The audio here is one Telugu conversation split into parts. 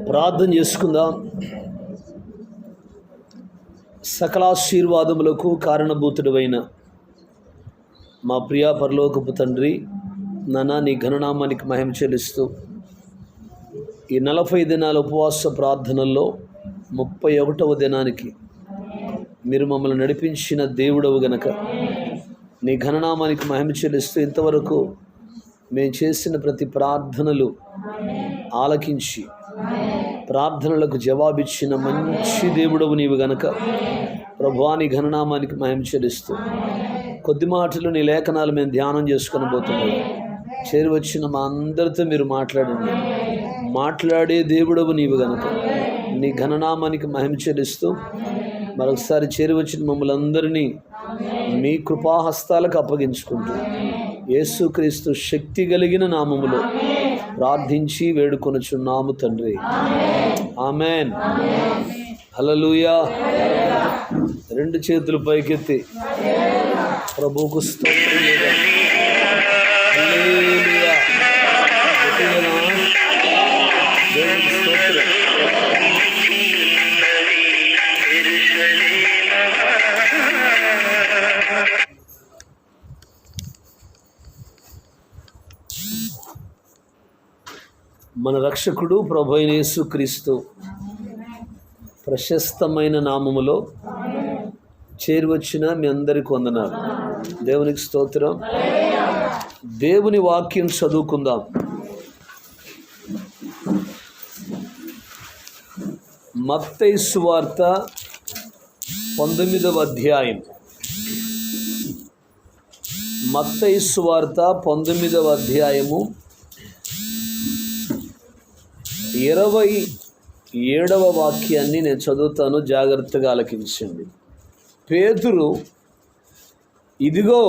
ప్రార్థన చేసుకుందాం. సకలాశీర్వాదములకు కారణభూతుడైన మా ప్రియ పరలోకపు తండ్రి, నాన్న నీ ఘననామానికి మహిమ చెల్లిస్తూ ఈ 40 దినాల ఉపవాస ప్రార్థనల్లో 31వ దినానికి మీరు మమ్మల్ని నడిపించిన దేవుడవు గనక నీ ఘననామానికి మహిమ చెల్లిస్తూ ఇంతవరకు మేము చేసిన ప్రతి ప్రార్థనలు ఆలకించి ప్రార్థనలకు జవాబిచ్చిన మంచి దేవుడవు నీవు గనక ప్రభువా నీ ఘననామానికి మహిమ చెల్లిస్తూ కొద్ది మాటలు నీ లేఖనాలు మేము ధ్యానం చేసుకొని పోతున్నాం. చేరి వచ్చిన మా అందరితో మీరు మాట్లాడండి. మాట్లాడే దేవుడవు నీవు గనక నీ ఘననామానికి మహిమ చెల్లిస్తూ మరొకసారి చేరి వచ్చిన మమ్మల్ని అందరినీ మీ కృపాహస్తాలకు అప్పగించుకుంటూ యేసుక్రీస్తు శక్తి కలిగిన నామములో ప్రార్థించి వేడుకొనుచున్నాము తండ్రి. ఆమెన్. హల్లెలూయా. 2 చేతులు పైకెత్తి ప్రభువుకు స్తోత్రం చేద్దాం. హల్లెలూయా. దేవునికి స్తోత్రం. మన రక్షకుడు ప్రభు అయిన యేసుక్రీస్తు ప్రశస్తమైన నామములో చేరివచ్చిన మీ అందరికీ వందనాలు. దేవునికి స్తోత్రం. దేవుని వాక్యం చదువుకుందాం. మత్తయి సువార్త 19వ అధ్యాయం. మత్తయి సువార్త 19వ అధ్యాయము 27వ వాక్యాన్ని నేను చదువుతాను, జాగ్రత్తగా ఆలకించండి. పేతురు, ఇదిగో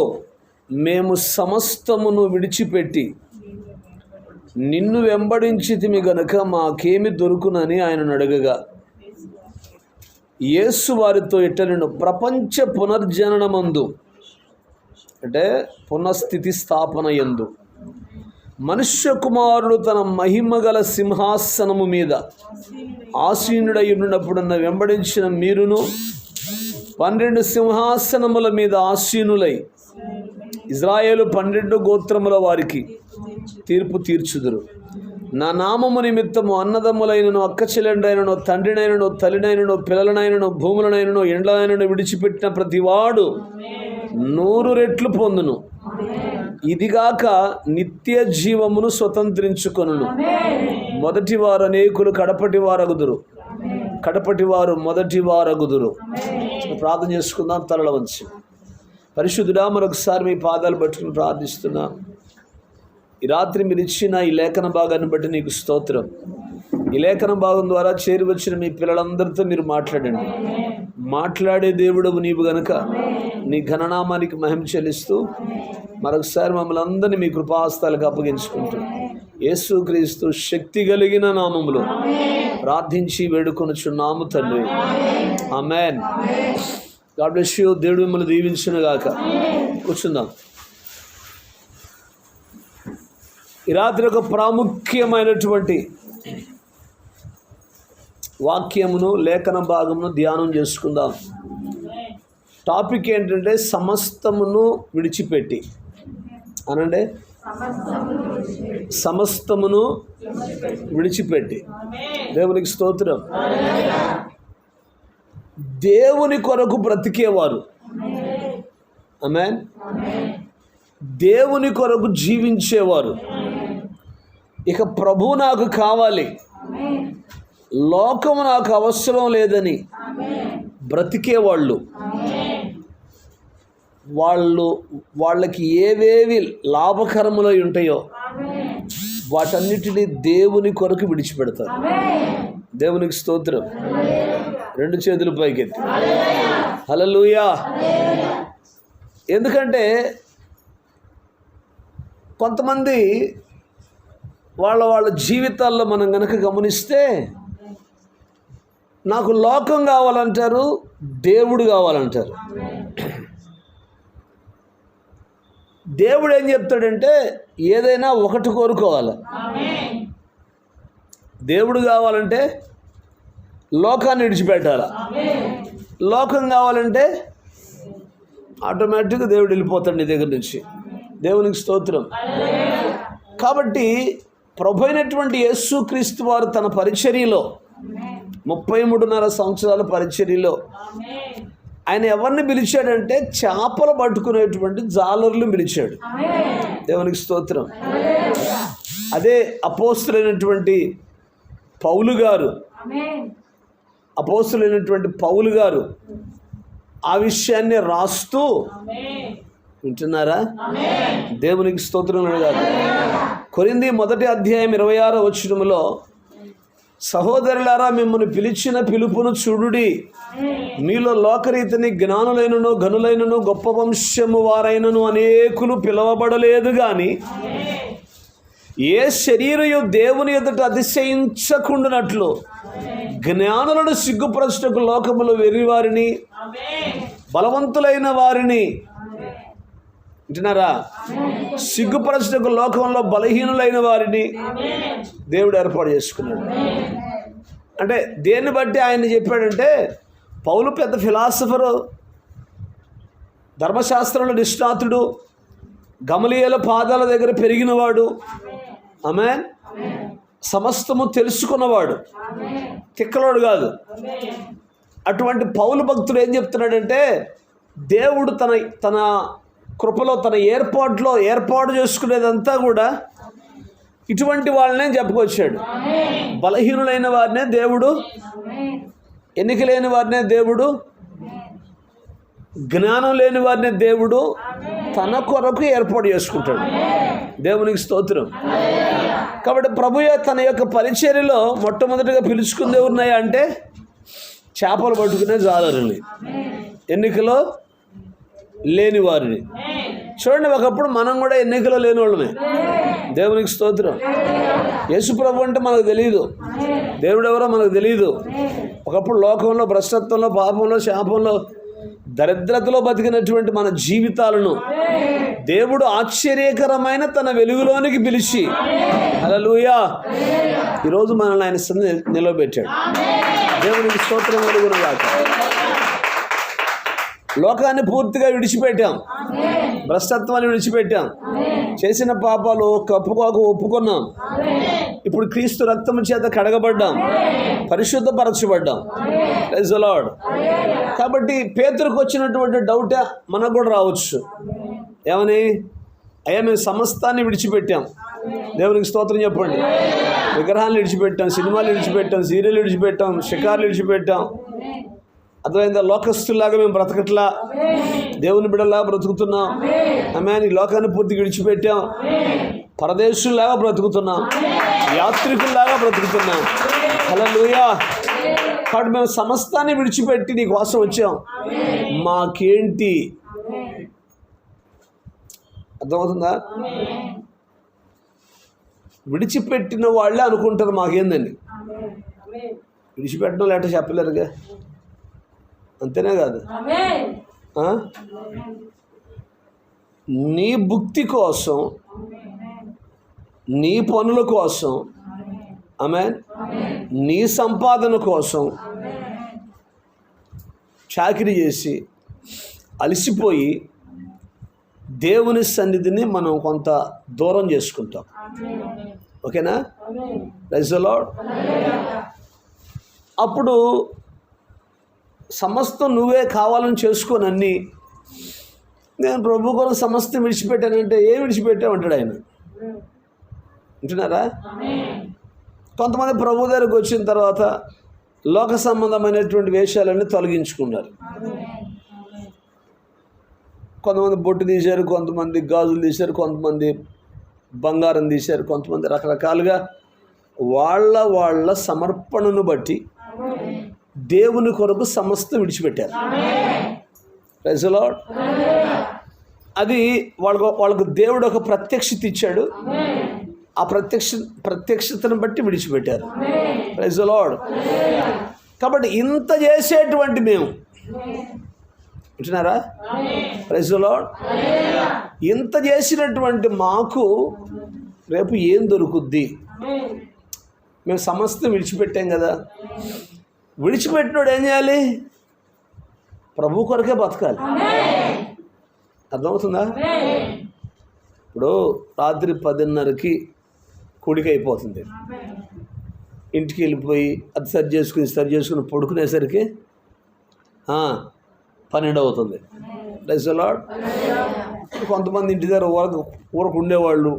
మేము సమస్తమును విడిచిపెట్టి నిన్ను వెంబడించితిమి గనుక మాకేమి దొరుకునని ఆయనను అడగగా, యేసు వారితో ఇట్టనెను, ప్రపంచ పునర్జననమందు అంటే పునఃస్థితి స్థాపన యందు మనుష్య కుమారుడు తన మహిమగల సింహాసనము మీద ఆసీనుడై ఉన్నప్పుడున్న వెంబడించిన మీరును 12 సింహాసనముల మీద ఆసీనులై ఇజ్రాయేలు 12 గోత్రముల వారికి తీర్పు తీర్చుదురు. నా నామము నిమిత్తము అన్నదమ్ములైనను, అక్క చెల్లెండైనను, తండ్రినైనను, తల్లినైనను, పిల్లలనైనను, భూములనైనను, ఎండ్లనైనను విడిచిపెట్టిన ప్రతివాడు 100 రెట్లు పొందును. ఇదిగాక నిత్య జీవమును స్వతంత్రించుకొనును. మొదటి వారు అనేకులు కడపటి వారగుదురు, కడపటి వారు మొదటి వారగుదురు. ప్రార్థన చేసుకుందాం. తలల వంచి పరిశుద్ధుడా, మరొకసారి మీ పాదాలు పట్టుకుని ప్రార్థిస్తున్నాం. ఈ రాత్రి మీరు ఇచ్చిన ఈ లేఖన భాగాన్ని బట్టి నీకు స్తోత్రం. ఈ లేఖన భాగం ద్వారా చేరి వచ్చిన మీ పిల్లలందరితో మీరు మాట్లాడండి. మాట్లాడే దేవుడవు నీవు గనుక నీ ఘననామానికి మహిమ చెల్లిస్తూ మరొకసారి మమ్మల్ని అందరినీ మీ కృపాహస్తాలకు అప్పగించుకుంటూ యేసుక్రీస్తు శక్తి కలిగిన నామములో ప్రార్థించి వేడుకొనుచున్నాము తండ్రి. ఆమెన్. God bless you. దేవుడు మిమ్మల్ని దీవించును గాక. కూర్చుందాం. ఈ రాత్రి ఒక ప్రాముఖ్యమైనటువంటి వాక్యమును, లేఖన భాగమును ధ్యానం చేసుకుందాం. టాపిక్ ఏంటంటే సమస్తమును విడిచిపెట్టి అనండి. సమస్తమును విడిచిపెట్టి. దేవునికి స్తోత్రం. దేవుని కొరకు బ్రతికేవారు, ఆమేన్, దేవుని కొరకు జీవించేవారు, ఇక ప్రభు నాకు కావాలి, లోకము నాకు అవసరం లేదని బ్రతికేవాళ్ళు, వాళ్ళకి ఏవేవి లాభకరములై ఉంటాయో వాటన్నిటినీ దేవుని కొరకు విడిచిపెడతారు. దేవునికి స్తోత్రం. 2 చేతులు పైకెత్తి హల్లెలూయా. ఎందుకంటే కొంతమంది వాళ్ళ జీవితాల్లో మనం గనక గమనిస్తే నాకు లోకం కావాలంటారు, దేవుడు కావాలంటారు. దేవుడు ఏం చెప్తాడంటే ఏదైనా ఒకటి కోరుకోవాలి. దేవుడు కావాలంటే లోకాన్ని విడిచిపెట్టాలి. లోకం కావాలంటే ఆటోమేటిక్గా దేవుడు వెళ్ళిపోతాడు నీ దగ్గర నుంచి. దేవునికి స్తోత్రం. కాబట్టి ప్రభు అయినటువంటి యేసుక్రీస్తు వారు తన పరిచర్యలో 33.5 సంవత్సరాల పరిచర్యలో ఆయన ఎవరిని పిలిచాడంటే చేపలు పట్టుకునేటువంటి జాలర్లు పిలిచాడు. దేవునికి స్తోత్రం. అదే అపోస్తులైనటువంటి పౌలు గారు ఆ విషయాన్ని రాస్తూ, వింటున్నారా? దేవునికి స్తోత్రం. కాదు కొరింథీ 1వ అధ్యాయం 26వ వచనములో, సహోదరులారా మిమ్మల్ని పిలిచిన పిలుపును చూడుడి, మీలో లోకరీతిని జ్ఞానులైనను ఘనులైనను గొప్ప వంశము వారైనను అనేకులు పిలవబడలేదు గాని ఏ శరీరయు దేవుని ఎదుట అతిశయించకుండానట్లు జ్ఞానులను సిగ్గుపరచుటకు లోకములో వెర్రివారిని బలవంతులైన వారిని, వింటున్నారా, సిగ్గుపరచుటకు లోకంలో బలహీనులైన వారిని దేవుడు ఏర్పాటు చేసుకున్నాడు. అంటే దేన్ని బట్టి ఆయన చెప్పాడంటే, పౌలు పెద్ద ఫిలాసఫరు, ధర్మశాస్త్రంలో నిష్ణాతుడు, గమలీయేలు పాదాల దగ్గర పెరిగినవాడు, ఆమేన్, సమస్తము తెలుసుకున్నవాడు, తిక్కలోడు కాదు. అటువంటి పౌలు భక్తుడు ఏం చెప్తున్నాడంటే, దేవుడు తన కృపలో తన ఏర్పాటు చేసుకునేదంతా కూడా ఇటువంటి వాళ్ళనే చెప్పుకొచ్చాడు. బలహీనులైన వారినే దేవుడు, ఎన్నిక లేని వారినే దేవుడు, జ్ఞానం లేని వారిని దేవుడు తన కొరకు ఏర్పాటు చేసుకుంటాడు. దేవునికి స్తోత్రం. కాబట్టి ప్రభుయే తన యొక్క పరిచర్యలో మొట్టమొదటిగా పిలుచుకుంది ఎవరున్నాయా అంటే చేపలు పట్టుకునే జాలరుని, ఎన్నికలో లేని వారిని. చూడండి, ఒకప్పుడు మనం కూడా ఎన్నికలో లేని వాళ్ళమే. దేవునికి స్తోత్రం. యేసు ప్రభు అంటే మనకు తెలియదు, దేవుడు ఎవరో మనకు తెలియదు. ఒకప్పుడు లోకంలో, భ్రష్టత్వంలో, పాపంలో, శాపంలో, దరిద్రతలో బతికినటువంటి మన జీవితాలను దేవుడు ఆశ్చర్యకరమైన తన వెలుగులోనికి పిలిచి, హల్లెలూయా, ఈరోజు మనల్ని ఆయన సన్నిధిలో నిలబెట్టాడు. దేవునికి స్తోత్రం కలుగునుగాక. లోకాన్ని పూర్తిగా విడిచిపెట్టాం, భ్రష్టత్వాన్ని విడిచిపెట్టాం, చేసిన పాపాలు కప్పుకోక ఒప్పుకున్నాం. ఇప్పుడు క్రీస్తు రక్తము చేత కడగబడ్డాం, పరిశుద్ధపరచబడ్డాం. Praise the lord. కాబట్టి పేతురుకు వచ్చినటువంటి డౌటే మనకు కూడా రావచ్చు. ఏమని? అయ్యా మేము సమస్తాన్ని విడిచిపెట్టాం. దేవునికి స్తోత్రం చెప్పండి. విగ్రహాలను విడిచిపెట్టాం, సినిమాలు విడిచిపెట్టాం, సీరియల్ విడిచిపెట్టాం, షికార్లు విడిచిపెట్టాం. అర్థమైందా? లోకస్తుల్లాగా మేము బ్రతకట్లా, దేవుని బిడ్డలా బ్రతుకుతున్నాం. ఆమేన్. ఈ లోకాన్ని పూర్తిగా విడిచిపెట్టాం, పరదేశుల్లాగా బ్రతుకుతున్నాం, యాత్రికుల్లాగా బ్రతుకుతున్నాం. హల్లెలూయా. కాబట్టి మేము సమస్తాన్ని విడిచిపెట్టి నీ కోసం వచ్చాం, మాకేంటి? అర్థమవుతుందా? విడిచిపెట్టిన వాళ్ళే అనుకుంటారు మాకేందని. విడిచిపెట్టడం లేట చెప్పలేరుగా, అంతేనే కాదు. నీ భుక్తి కోసం, నీ పనుల కోసం, ఆమేన్, నీ సంపాదన కోసం చాకిరీ చేసి అలసిపోయి దేవుని సన్నిధిని మనం కొంత దూరం చేసుకుంటాం. ఓకేనా? Praise the lord. అప్పుడు సమస్తం నువ్వే కావాలని చేసుకొని అన్నీ, నేను ప్రభు కొరకు సమస్తం విడిచిపెట్టానంటే ఏం విడిచిపెట్టామంటాడు ఆయన. వింటున్నారా? కొంతమంది ప్రభు దగ్గరకు వచ్చిన తర్వాత లోక సంబంధమైనటువంటి వేషాలన్నీ తొలగించుకున్నారు. కొంతమంది బొట్టు తీశారు, కొంతమంది గాజులు తీశారు, కొంతమంది బంగారం తీశారు, కొంతమంది రకరకాలుగా వాళ్ళ సమర్పణను బట్టి దేవుని కొరకు సమస్తం విడిచిపెట్టారు. Praise the lord. అది వాళ్ళకు దేవుడు ఒక ప్రత్యక్షత ఇచ్చాడు, ఆ ప్రత్యక్షతను బట్టి విడిచిపెట్టారు. Praise the lord. కాబట్టి ఇంత చేసేటువంటి మేము వింటున్నారా? Praise the lord. ఇంత చేసినటువంటి మాకు రేపు ఏం దొరుకుద్ది? మేము సమస్తం విడిచిపెట్టాం కదా. విడిచిపెట్టినోడు ఏం చేయాలి? ప్రభు కొరకే బతకాలి. అర్థమవుతుందా? ఇప్పుడు రాత్రి 10:30కి కూడిక అయిపోతుంది. ఇంటికి వెళ్ళిపోయి అది సరి చేసుకుని పడుకునేసరికి 12 అవుతుంది. Praise the lord. కొంతమంది ఇంటి దగ్గర ఊరకు ఉండేవాళ్ళు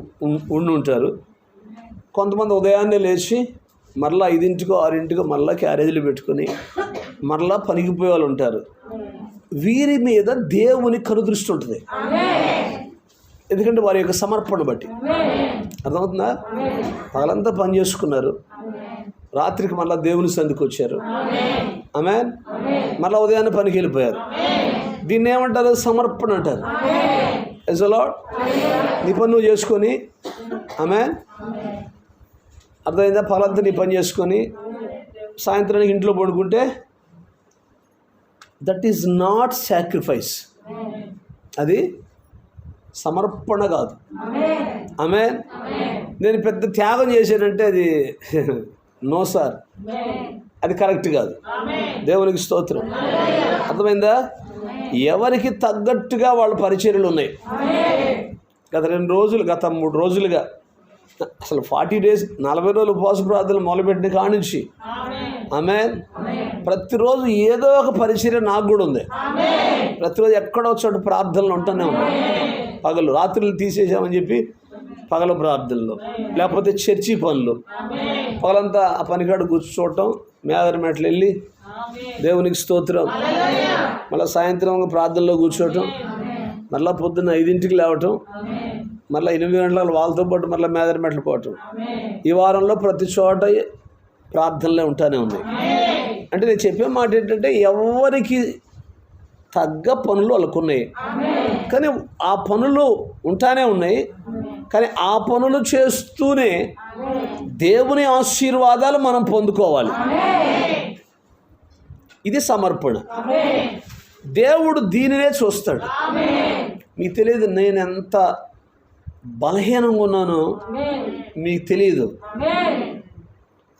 ఉండి ఉంటారు. కొంతమంది ఉదయాన్నే లేచి మరలా 5ంటికో 6ంటికో మరలా క్యారేజీలు పెట్టుకొని మరలా పనికిపోయే వాళ్ళు ఉంటారు. వీరి మీద దేవుని కనుదృష్టి ఉంటుంది. ఎందుకంటే వారి యొక్క సమర్పణ బట్టి. అర్థమవుతుందా? పగలంతా పని చేసుకున్నారు, రాత్రికి మళ్ళీ దేవుని సంధికి వచ్చారు. ఆమేన్. మళ్ళీ ఉదయాన్నే పనికి వెళ్ళిపోయారు. దీన్ని ఏమంటారు? సమర్పణ అంటారు. Praise the lord. నీ పని నువ్వు చేసుకొని, ఆమేన్, అర్థమైందా? పగలంతా నీ పని చేసుకొని సాయంత్రానికి ఇంట్లో పడుకుంటే దట్ ఈజ్ నాట్ సాక్రిఫైస్. అది సమర్పణ కాదు. ఆమేన్. నేను పెద్ద త్యాగం చేశానంటే అది నో సార్, అది కరెక్ట్ కాదు. దేవునికి స్తోత్రం. అర్థమైందా? ఎవరికి తగ్గట్టుగా వాళ్ళ పరిచర్యలు ఉన్నాయి. గత 3 రోజులుగా అసలు 40 days 40 రోజులు ఉపవాస ప్రార్థనలు మొదలుపెట్టిన కాడ నుంచి ఆమేన్, ప్రతిరోజు ఏదో ఒక పరిచర్య నాకు కూడా ఉంది. ప్రతిరోజు ఎక్కడో చోట ప్రార్థనలు ఉంటూనే ఉన్నాయి. పగలు రాత్రులు తీసేసామని చెప్పి పగల ప్రార్థనలు, లేకపోతే చర్చి పనులు, పగలంతా ఆ పనికాడ కూర్చోవటం, మేదర మెట్లు వెళ్ళి దేవునికి స్తోత్రం, మళ్ళీ సాయంత్రం ప్రార్థనలో కూర్చోవటం, మళ్ళీ పొద్దున్న 5ంటికి లేవటం, మళ్ళీ 8 గంటలకు వాళ్ళతో పాటు మళ్ళీ మేదర మెట్లు పోవటం. ఈ వారంలో ప్రతి చోట ప్రార్థనలే ఉంటానే ఉన్నాయి. అంటే నేను చెప్పే మాట ఏంటంటే ఎవరికి తగ్గ పనులు వాళ్ళకున్నాయి, కానీ ఆ పనులు ఉంటానే ఉన్నాయి. కానీ ఆ పనులు చేస్తూనే దేవుని ఆశీర్వాదాలు మనం పొందుకోవాలి. ఇది సమర్పణ. దేవుడు దీనినే చూస్తాడు. మీకు తెలియదు నేను ఎంత బలహీనంగా ఉన్నానో, మీకు తెలియదు.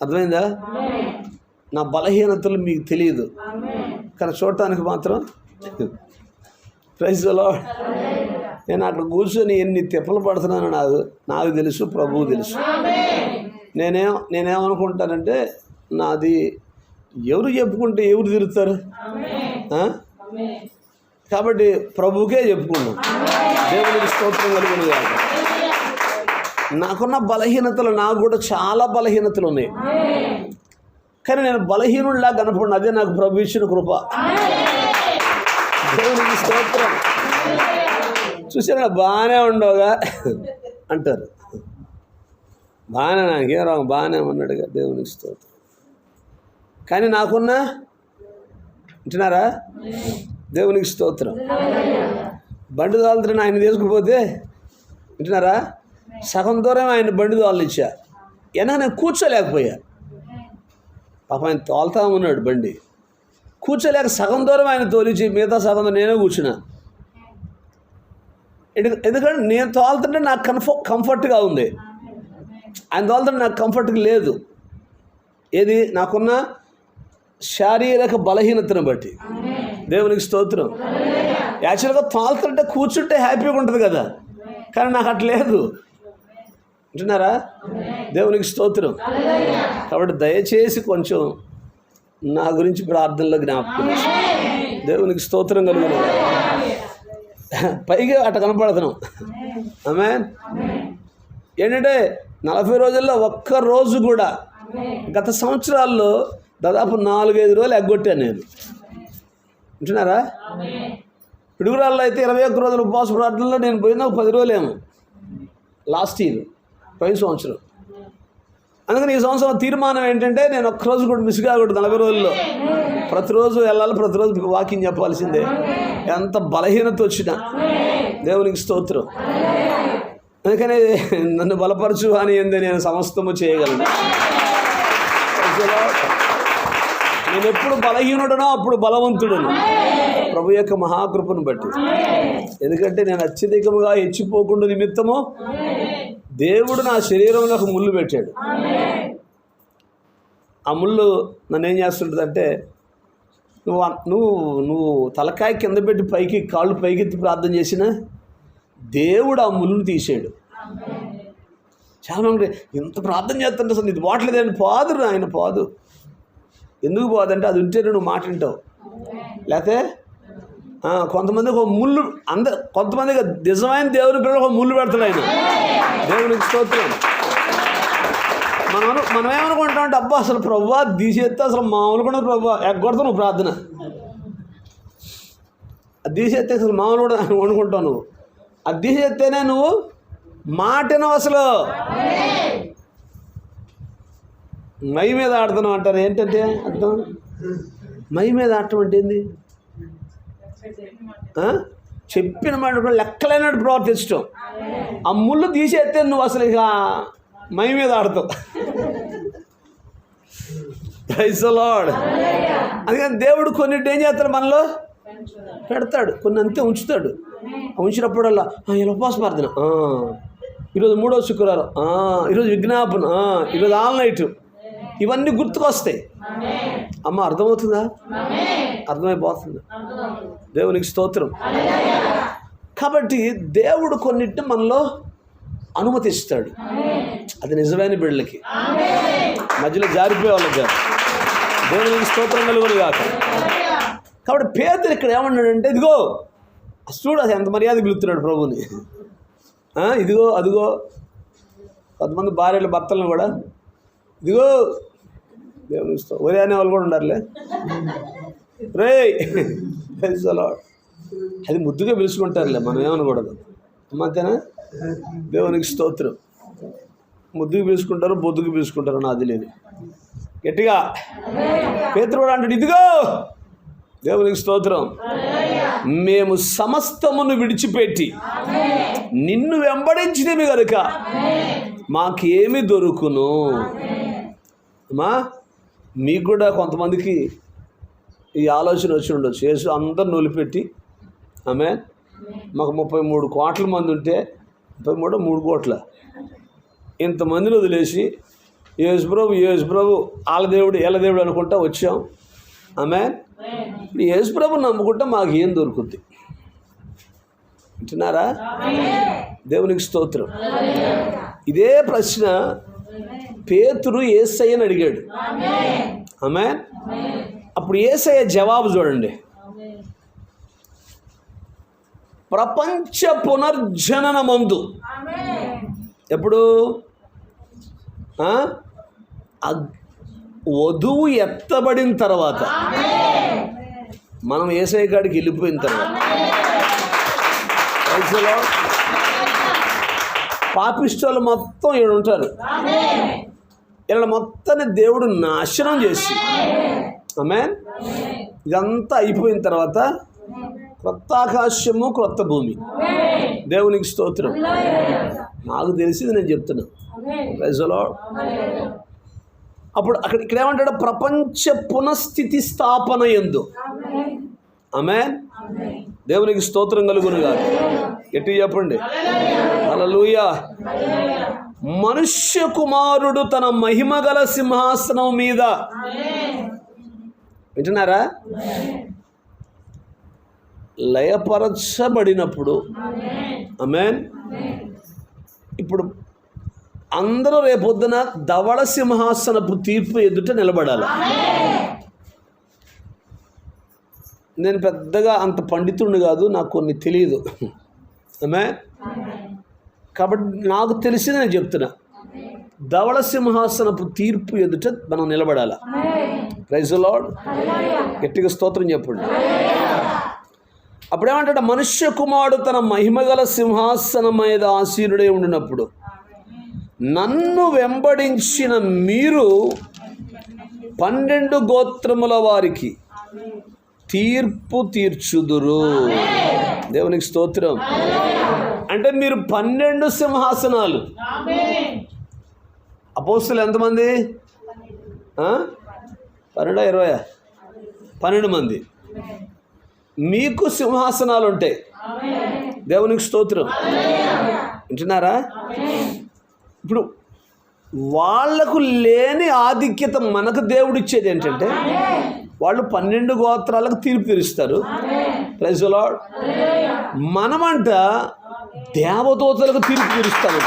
అర్థమైందా? నా బలహీనతలు మీకు తెలియదు, కానీ చూడటానికి మాత్రం. Praise the lord. నేను అక్కడ కూర్చొని ఎన్ని తిప్పలు పడుతున్నానో నాకు తెలుసు, ప్రభువు తెలుసు. నేనేమనుకుంటానంటే నాది ఎవరు చెప్పుకుంటే ఎవరు తిరుగుతారు, కాబట్టి ప్రభువుకే చెప్పుకున్నాను. దేవునికి స్తోత్రం కలుగును గాక. నాకున్న బలహీనతలు, నాకు కూడా చాలా బలహీనతలు ఉన్నాయి, కానీ నేను బలహీనుడిలా కనపడిన, అదే నాకు ప్రభు ఇచ్చిన కృప. దేవునికి స్తోత్రం. చూసారా, బాగానే ఉండవుగా అంటారు. బాగానే, నాకేం రావు, బాగానే ఉన్నాడుగా, దేవునికి స్తోత్రం. కానీ నాకున్నా, వింటున్నారా? దేవునికి స్తోత్రం. బండి తోలుతున్న ఆయన తీసుకుపోతే, వింటున్నారా, సగం దూరం ఆయన బండి తోలిచ్చా, నేను కూర్చోలేకపోయా. పాప ఆయన తోలుతా ఉన్నాడు బండి, కూర్చోలేక సగం దూరం ఆయన తోలిచ్చి మిగతా సగం నేనే కూర్చున్నా. ఎందుకంటే నేను తోలుతుంటే నాకు కంఫర్ట్గా ఉంది, ఆయన తోలుతుంటే నాకు కంఫర్ట్గా లేదు. ఏది? నాకున్న శారీరక బలహీనతను బట్టి. దేవునికి స్తోత్రం. యాక్చువల్గా తోలుతుంటే కూర్చుంటే హ్యాపీగా ఉంటుంది కదా, కానీ నాకు అట్లా లేదు. వింటున్నారా? దేవునికి స్తోత్రం. కాబట్టి దయచేసి కొంచెం నా గురించి ప్రార్థనలో జ్ఞాపకం. దేవునికి స్తోత్రం కలుగును. పైగా అట్ట కనపడుతున్నాం. ఆమేన్. ఏంటంటే 40 రోజుల్లో ఒక్క రోజు కూడా, గత సంవత్సరాల్లో దాదాపు 4-5 రోజులు ఎగ్గొట్టాను నేను. వింటున్నారా? పిడుగురాల్లో అయితే 21 రోజుల ఉపవాస ప్రార్థనలో నేను పోయినా 10 రోజులేమో లాస్ట్ ఇయర్, పోయిన సంవత్సరం. అందుకని ఈ సంవత్సరం తీర్మానం ఏంటంటే నేను ఒక్కరోజు కూడా మిస్ కాకూడదు. 40 రోజుల్లో ప్రతిరోజు వెళ్ళాలి, ప్రతిరోజు వాకింగ్ చెప్పాల్సిందే, ఎంత బలహీనత వచ్చినా. దేవునికి స్తోత్రం. అందుకని నన్ను బలపరచు అని ఏంది, నేను సమస్తము చేయగలను. నేను ఎప్పుడు బలహీనుడనో అప్పుడు బలవంతుడను. ప్రభు యొక్క మహాకృపను బట్టి. ఎందుకంటే నేను అత్యధికముగా హెచ్చిపోకుండా నిమిత్తము దేవుడు నా శరీరంలో ఒక ముళ్ళు పెట్టాడు. ఆ ముళ్ళు నన్ను ఏం చేస్తుంటుందంటే, నువ్వు తలకాయ కింద పెట్టి పైకి కాళ్ళు పైకెత్తి ప్రార్థన చేసినా దేవుడు ఆ ముళ్ళును తీసాడు. చాలామంది ఇంత ప్రార్థన చేస్తుంటే అసలు ఇది పోవట్లేదని పోదు. ఆయన పోదు. ఎందుకు పోదంటే అది ఉంటే నువ్వు మాట వింటావు. లేకపోతే కొంతమంది ఒక ముళ్ళు కొంతమందికి నిజమైన దేవుని పిల్లలు ఒక ముళ్ళు పెడతాడు ఆయన. దేవునికి స్తోత్రం. మనం ఏమనుకుంటామంటే అబ్బా అసలు ప్రభువా తీసేస్తే అసలు మామూలు కూడా ప్రభువా ఎగ్గొడతావు నువ్వు ప్రార్థన. అది తీసేస్తే అసలు మామూలు కూడా అనుకుంటావు నువ్వు. అది తీసేస్తేనే నువ్వు మాటను అసలు మై మీద ఆడుతున్నావు అంటారు. ఏంటంటే అర్థం మై మీద ఆడటం అంటే ఏంది? చెప్పిన మాట కూడా లెక్కలేనట్టు ప్రవర్తించడం. ఆ ముళ్ళు తీసేస్తే నువ్వు అసలు ఇక మై మీద ఆడతావు. Praise the lord. అందుకని దేవుడు కొన్నిటి ఏం చేస్తాడు, మనలో పెడతాడు, కొన్ని అంతే ఉంచుతాడు. ఉంచినప్పుడల్లా ఇలా ఉపవాస ప్రార్థన, ఈరోజు 3వ శుక్రవారం, ఈరోజు విజ్ఞాపన, ఈరోజు ఆల్ నైట్, ఇవన్నీ గుర్తుకొస్తాయి. అమ్మ అర్థమవుతుందా? అర్థమైపోతుంది. దేవునికి స్తోత్రం. కాబట్టి దేవుడు కొన్నిటిని మనలో అనుమతిస్తాడు. అది నిజమైన బిడ్డలకి, మధ్యలో జారిపోయే వాళ్ళకి కాదు. దేవునికి స్తోత్రం కలుగును కాక. కాబట్టి పేతురు ఇక్కడ ఏమన్నాడంటే, ఇదిగో చూడు అది ఎంత మర్యాద పిలుస్తున్నాడు ప్రభుని. ఇదిగో అదిగో. కొంతమంది భార్యల భర్తలను కూడా ఇదిగో దేవుని ఒరే అనే వాళ్ళు కూడా ఉండారులే. రే అది ముద్దుగా పిలుచుకుంటారులే, మనం ఏమనకూడదు. అంతేనా? దేవునికి స్తోత్రం. ముద్దుకు పిలుచుకుంటారు, బొద్దుకు పిలుచుకుంటారు, నాది లేదు. గట్టిగా పేతురు కూడా అంటాడు, ఇదిగో దేవునికి స్తోత్రం, మేము సమస్తమును విడిచిపెట్టి నిన్ను వెంబడించినవి కనుక మాకేమి దొరుకును. అమ్మా మీకు కూడా కొంతమందికి ఈ ఆలోచన వచ్చి ఉండొచ్చు. యేసు అందరు నొలిపెట్టి మాకు 33 కోట్ల మంది ఉంటే 3 కోట్ల ఇంతమందిని వదిలేసి యేసు ప్రభు వాళ్ళ దేవుడు వీళ్ళ దేవుడు అనుకుంటా వచ్చాం. యేసు ప్రభు నమ్ముకుంటా మాకు ఏం దొరుకుద్ది? వింటున్నారా? దేవునికి స్తోత్రం. ఇదే ప్రశ్న పేతురు యేసయ్యని అడిగాడు. అప్పుడు యేసయ్య జవాబు చూడండి. ప్రపంచ పునర్జనన మందు, ఎప్పుడు వధువు ఎత్తబడిన తర్వాత, మనం యేసయ్య కాడికి వెళ్ళిపోయిన తర్వాత, పాపిష్టాలు మొత్తం ఈడ ఉంటారు. ఇలా మొత్తాన్ని దేవుడు నాశనం చేసి ఇదంతా అయిపోయిన తర్వాత క్రొత్త ఆకాశము క్రొత్త భూమి. దేవునికి స్తోత్రం. నాకు తెలిసింది నేను చెప్తున్నా. Praise the lord. అప్పుడు ఇక్కడ ఏమంటాడు? ప్రపంచ పునఃస్థితి స్థాపన యందు. దేవునికి స్తోత్రం కలుగును గాక. గట్టిగా చెప్పండి హల్లెలూయా. మనుష్య కుమారుడు తన మహిమగల సింహాసనం మీద, వింటున్నారా, లయపరచబడినప్పుడు ఇప్పుడు అందరూ రేపొద్దున ధవళ సింహాసనపు తీర్పు ఎదుట నిలబడాలి. నేను పెద్దగా అంత పండితుడిని కాదు, నాకు కొన్ని తెలియదు. కాబట్టి నాకు తెలిసింది నేను చెప్తున్నా. ధవళ సింహాసనపు తీర్పు ఎదుట మనం నిలబడాలి. Praise the lord. గట్టిగా స్తోత్రం చెప్పండి. అప్పుడేమంటాడు? మనుష్య కుమారుడు తన మహిమగల సింహాసనం మీద ఆసీనుడై ఉండినప్పుడు నన్ను వెంబడించిన మీరు 12 గోత్రముల వారికి తీర్పు తీర్చుదురు. దేవునికి స్తోత్రం. అంటే మీరు 12 సింహాసనాలు. అపోస్తులు ఎంతమంది? 12 20 12 మంది. మీకు సింహాసనాలు ఉంటాయి. దేవునికి స్తోత్రం. వింటున్నారా? ఇప్పుడు వాళ్లకు లేని ఆధిక్యత మనకు దేవుడు ఇచ్చేది ఏంటంటే వాళ్ళు 12 గోత్రాలకు తీర్పు తీరుస్తారు. Praise the lord. మనమంట దేవదూతలకు తీర్పు తీరుస్తాము.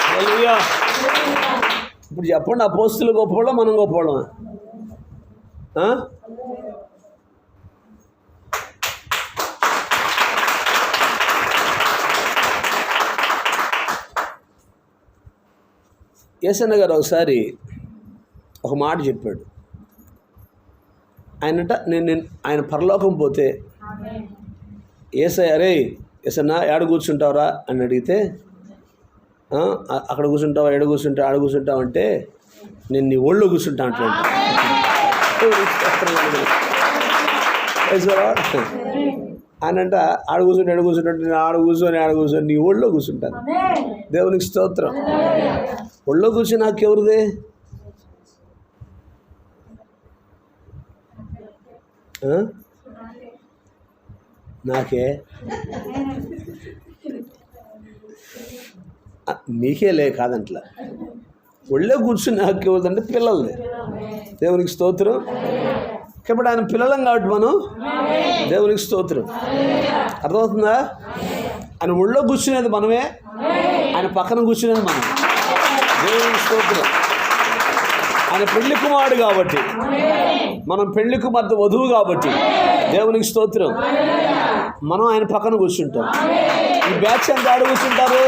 హల్లెలూయా. ఇప్పుడు చెప్పండి, అపోస్తులు గొప్పవాళ్ళం, మనం గొప్పవాళ్ళమా? యేసన్న గారు ఒకసారి ఒక మాట చెప్పాడు. ఆయన పరలోకం పోతే యేసయ్య, అరే యేసన్న ఏడ కూర్చుంటావురా అని అడిగితే, అక్కడ కూర్చుంటావా, ఆడ కూర్చుంటావు అంటే, నేను నీ ఒళ్ళో కూర్చుంటా అంటాడు. ఆయనంట ఆడ కూర్చుంటే నేను ఆడ కూర్చొని నీ ఒళ్ళో కూర్చుంటాను. దేవునికి స్తోత్రం. ఒళ్ళో కూర్చొని నాకెవరిదే? నాకే? మీకేలే కాదంట్లా. ఒళ్ళో కూర్చుని నాకెవరిదంటే పిల్లలది. దేవునికి స్తోత్రం. కాబట్టి ఆయన పిల్లలం కాబట్టి మనం, దేవునికి స్తోత్రం. అర్థమవుతుందా? ఆయన ఒళ్ళో కూర్చునేది మనమే, ఆయన పక్కన కూర్చునేది మనం. దేవునికి స్తోత్రం. ఆయన పెళ్లి కుమారుడు కాబట్టి, మనం పెళ్లి కుమార్తె వధువు కాబట్టి, దేవునికి స్తోత్రం. మనం ఆయన పక్కన కూర్చుంటాం. ఈ బ్యాచ్ అంతా ఆడ కూర్చుంటారు.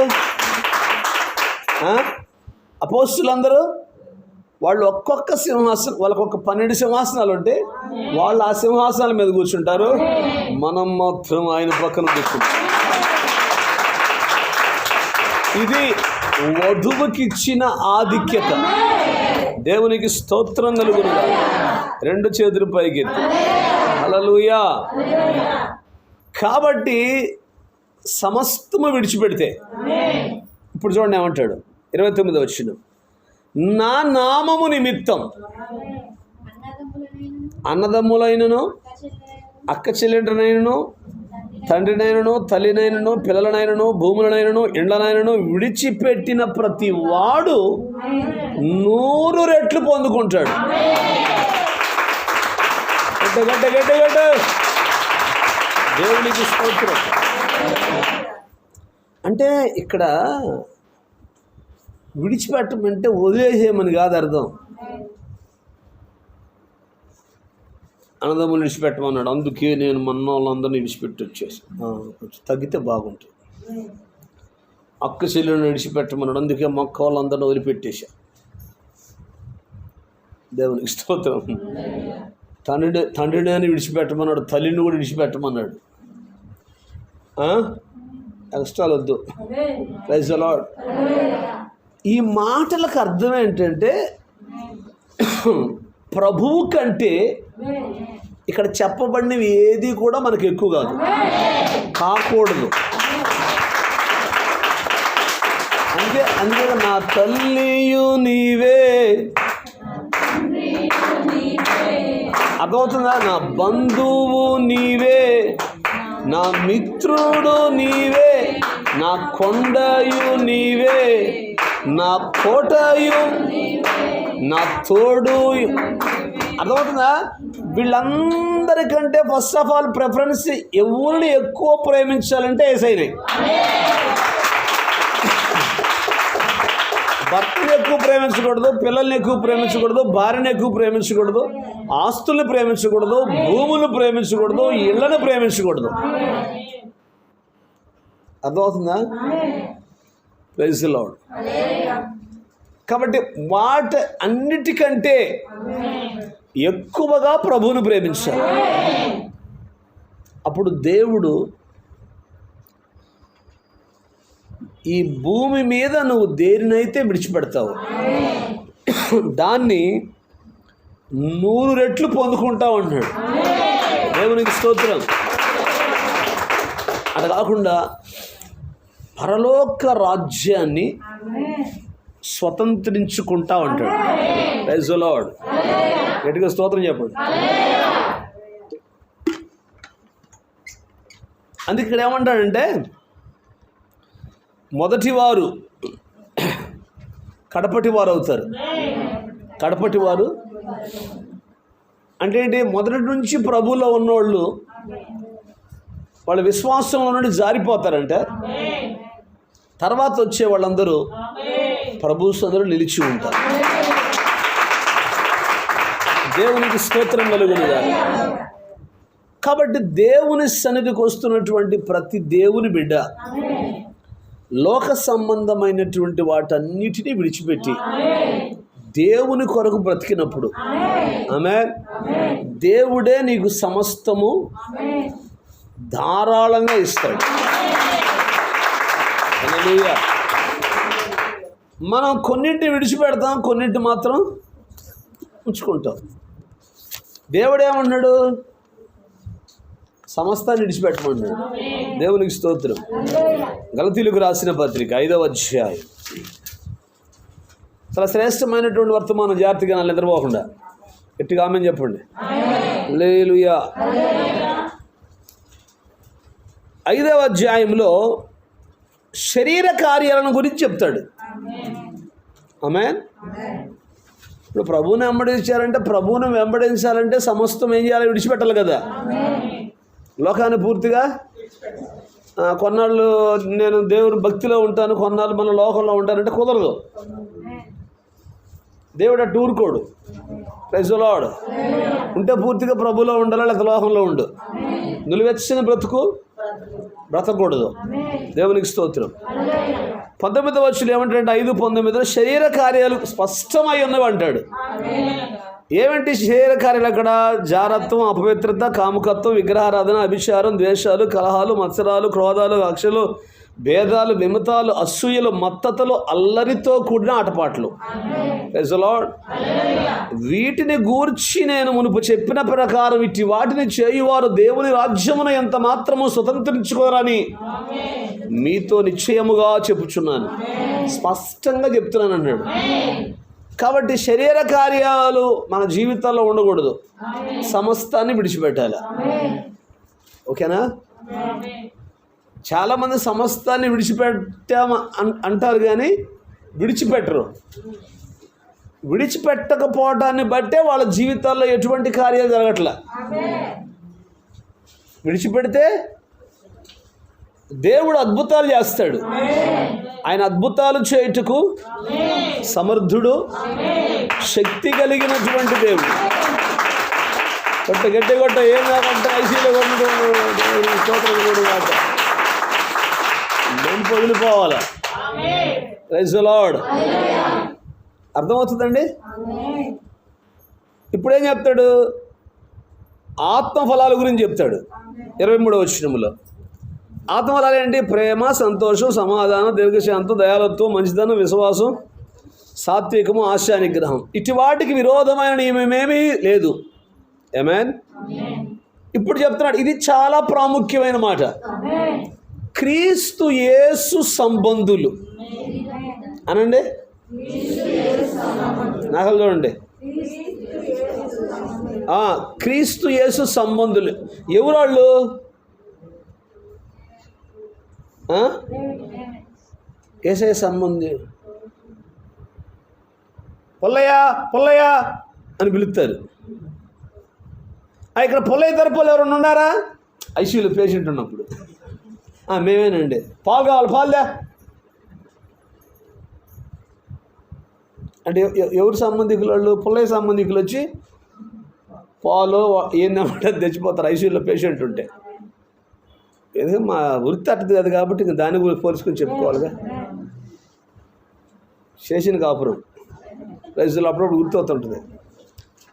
అపోస్తులందరూ వాళ్ళు ఒక్కొక్క సింహాసనం, వాళ్ళకు ఒక 12 సింహాసనాలు ఉంటే వాళ్ళు ఆ సింహాసనాల మీద కూర్చుంటారు. మనం మాత్రం ఆయన పక్కన కూర్చుంటాం. ఇది వధువుకిచ్చిన ఆధిక్యత. దేవునికి స్తోత్రం కలుగునుగా. 2 చేతులు పైకెత్తి హల్లెలూయా. కాబట్టి సమస్తము విడిచిపెడితే, ఇప్పుడు చూడండి ఏమంటాడు 29వ వచనం, నా నామము నిమిత్తం అన్నదమ్ములైనను, అక్క చెల్లెండ్రనైనను, తండ్రినైనను, తల్లినైనను, పిల్లలనైనను, భూములనైనను, ఇండ్లనైనను విడిచిపెట్టిన ప్రతి వాడు 100 రెట్లు పొందుకుంటాడు. గడ్డ దేవునికి స్తోత్రం. అంటే ఇక్కడ విడిచిపెట్టమంటే వదిలేసేయమని కాదు అర్థం. అన్నదమ్ములు విడిచిపెట్టమన్నాడు, అందుకే నేను మన వాళ్ళందరినీ విడిచిపెట్టి వచ్చేసి కొంచెం తగ్గితే బాగుంటుంది. అక్క చెల్లెలను విడిచిపెట్టమన్నాడు, అందుకే మొక్క వాళ్ళందరినీ వదిలిపెట్టేశా. దేవునికి స్తోత్రం. తండ్రిని అని విడిచిపెట్టమన్నాడు, తల్లిని కూడా విడిచిపెట్టమన్నాడు. ఎక్స్ట్రాలు వద్దు. Praise the lord. ఈ మాటలకు అర్థం ఏంటంటే ప్రభువు కంటే ఇక్కడ చెప్పబడినవి ఏది కూడా మనకు ఎక్కువ కాదు, కాకూడదు. అందుకే నా తల్లియు నీవే, అర్థమవుతుందా? నా బంధువు నీవే, నా మిత్రుడు నీవే, నా కొండయు నీవే, నా కోటయు, నా తోడు. అర్థమవుతుందా? వీళ్ళందరికంటే ఫస్ట్ ఆఫ్ ఆల్ ప్రిఫరెన్స్ ఎవరిని ఎక్కువ ప్రేమించాలంటే యేసయ్యనే. భర్తను ఎక్కువ ప్రేమించకూడదు, పిల్లల్ని ఎక్కువ ప్రేమించకూడదు, భార్యను ఎక్కువ ప్రేమించకూడదు, ఆస్తుల్ని ప్రేమించకూడదు, భూములను ప్రేమించకూడదు, ఇళ్లను ప్రేమించకూడదు. అర్థమవుతుందా? Praise the lord. కాబట్టి వాటి అన్నిటికంటే ఎక్కువగా ప్రభువును ప్రేమించాలి. అప్పుడు దేవుడు ఈ భూమి మీద నువ్వు దేనినైతే విడిచిపెడతావు దాన్ని 100 రెట్లు పొందుకుంటావు అంటున్నాడు. దేవునికి స్తోత్రం. అలా కాకుండా పరలోక రాజ్యాన్ని స్వతంత్రించుకుంటా ఉంటాడు. Praise the lord. గట్టిగా స్తోత్రం చెప్పండి. అందుకే ఇక్కడ ఏమంటాడంటే మొదటి వారు కడపటి వారు అవుతారు. కడపటి వారు అంటే ఏంటి? మొదటి నుంచి ప్రభువులో ఉన్నోళ్ళు వాళ్ళ విశ్వాసంలో నుండి జారిపోతారంట. తర్వాత వచ్చే వాళ్ళందరూ ప్రభు సన్నిధిలో నిలిచి ఉంటారు. దేవునికి స్తోత్రం కలుగునుగా. కాబట్టి దేవుని సన్నిధికి వస్తున్నటువంటి ప్రతి దేవుని బిడ్డ లోక సంబంధమైనటువంటి వాటన్నిటినీ విడిచిపెట్టి దేవుని కొరకు బ్రతికినప్పుడు ఆమేన్, దేవుడే నీకు సమస్తము ధారాళంగా ఇస్తాడు. హల్లెలూయా. మనం కొన్నింటిని విడిచిపెడతాం, కొన్నింటి మాత్రం ఉంచుకుంటాం. దేవుడు ఏమన్నాడు? సమస్తాన్ని విడిచిపెట్టమన్నాడు. దేవునికి స్తోత్రం. గలతీయులకు రాసిన పత్రిక 5వ అధ్యాయం. చాలా శ్రేష్టమైనటువంటి వర్తమానం. జాగ్రత్తగా నన్ను నిద్రపోకుండా గట్టిగా ఆమేన్ చెప్పండి. హల్లెలూయా. 5వ అధ్యాయంలో శరీర కార్యాలను గురించి చెప్తాడు. ఆమేన్. ఇప్పుడు ప్రభువుని వెంబడించాలంటే, ప్రభువుని వెంబడించాలంటే సమస్తం ఏం చేయాలి? విడిచిపెట్టాలి కదా. లోకాన్ని పూర్తిగా కొన్నాళ్ళు నేను దేవుని భక్తిలో ఉంటాను, కొన్నాళ్ళు మన లోకంలో ఉంటానంటే కుదరదు. దేవుడు అటు ఊరుకోడు. Praise the lord. ఉంటే పూర్తిగా ప్రభువులో ఉండాలి, లేక లోకంలో ఉండు. నిలువెచ్చని బ్రతుకు బ్రతకూడదు. దేవునికి స్తోత్రం. 19వ వచనం ఏమంటాడంటే 5:19 శరీర కార్యాలు స్పష్టమై ఉన్నవి అంటాడు. ఏమంటే శరీర కార్యాలు అక్కడ? జారత్వం, అపవిత్రత, కాముకత్వం, విగ్రహారాధన, అభిచారం, ద్వేషాలు, కలహాలు, మత్సరాలు, క్రోధాలు, కక్షలు, భేదాలు, విమతాలు, అసూయలు, మత్తతలు, అల్లరితో కూడిన ఆటపాట్లు. Praise the lord. వీటిని గూర్చి నేను మునుపు చెప్పిన ప్రకారం ఇట్టి వాటిని చేయువారు దేవుని రాజ్యమును ఎంత మాత్రము స్వతంత్రించుకోరని మీతో నిశ్చయముగా చెప్పుచున్నాను. స్పష్టంగా చెప్తున్నాను అన్నాడు. కాబట్టి శరీర కార్యాలు మన జీవితాల్లో ఉండకూడదు. సమస్తాన్ని విడిచిపెట్టాలి. ఓకేనా? చాలామంది సమస్తాన్ని విడిచిపెట్టాము అంటారు కానీ విడిచిపెట్టరు. విడిచిపెట్టకపోవటాన్ని బట్టే వాళ్ళ జీవితాల్లో ఎటువంటి కార్యాలు జరగట్లే. విడిచిపెడితే దేవుడు అద్భుతాలు చేస్తాడు. ఆయన అద్భుతాలు చేయుటకు సమర్థుడు, శక్తి కలిగినటువంటి దేవుడు. గట్టి కొట్ట ఏం కాకంటే ఐసీలో నేను పగిలిపోవాలా. Praise the lord. అర్థమవుతుందండి? ఇప్పుడేం చెప్తాడు? ఆత్మఫలాల గురించి చెప్తాడు 23వ వచనంలో. ఆత్మఫలాలు ఏంటి? ప్రేమ, సంతోషం, సమాధానం, దీర్ఘశాంతం, దయాళుత్వం, మంచిదనం, విశ్వాసం, సాత్వికము, ఆశా నిగ్రహం. ఇటు వాటికి విరోధమైన నియమమేమీ లేదు. ఆమేన్. ఇప్పుడు చెప్తున్నాడు, ఇది చాలా ప్రాముఖ్యమైన మాట. క్రీస్తు యేసు సంబంధులు అనండి. నాకు చూడండి. క్రీస్తు యేసు సంబంధులు ఎవరు వాళ్ళు? యేసయ్య సంబంధి. పొల్లయ్య పొల్లయ్య అని పిలుస్తారు. ఇక్కడ పొల్లయ్య తరపులు ఎవరన్నా ఉన్నారా? ఐసీయూలో పేషెంట్ ఉన్నప్పుడు మేమేనండి. పాలు కావాలి, పాలుదా అంటే ఎవరు సంబంధికులు వాళ్ళు? పొల్లయ్య సంబంధికులు వచ్చి పాలు ఏందన్నమాట తెచ్చిపోతారు ఐసీయూలో పేషెంట్ ఉంటే. ఎందుకంటే మా వృత్తి అట్టది కాదు కాబట్టి ఇంకా దాన్ని కూడా పోల్చుకొని చెప్పుకోవాలిగా. చేసిన కాపురం రైతులు అప్పుడప్పుడు గుర్తవుతుంటుంది.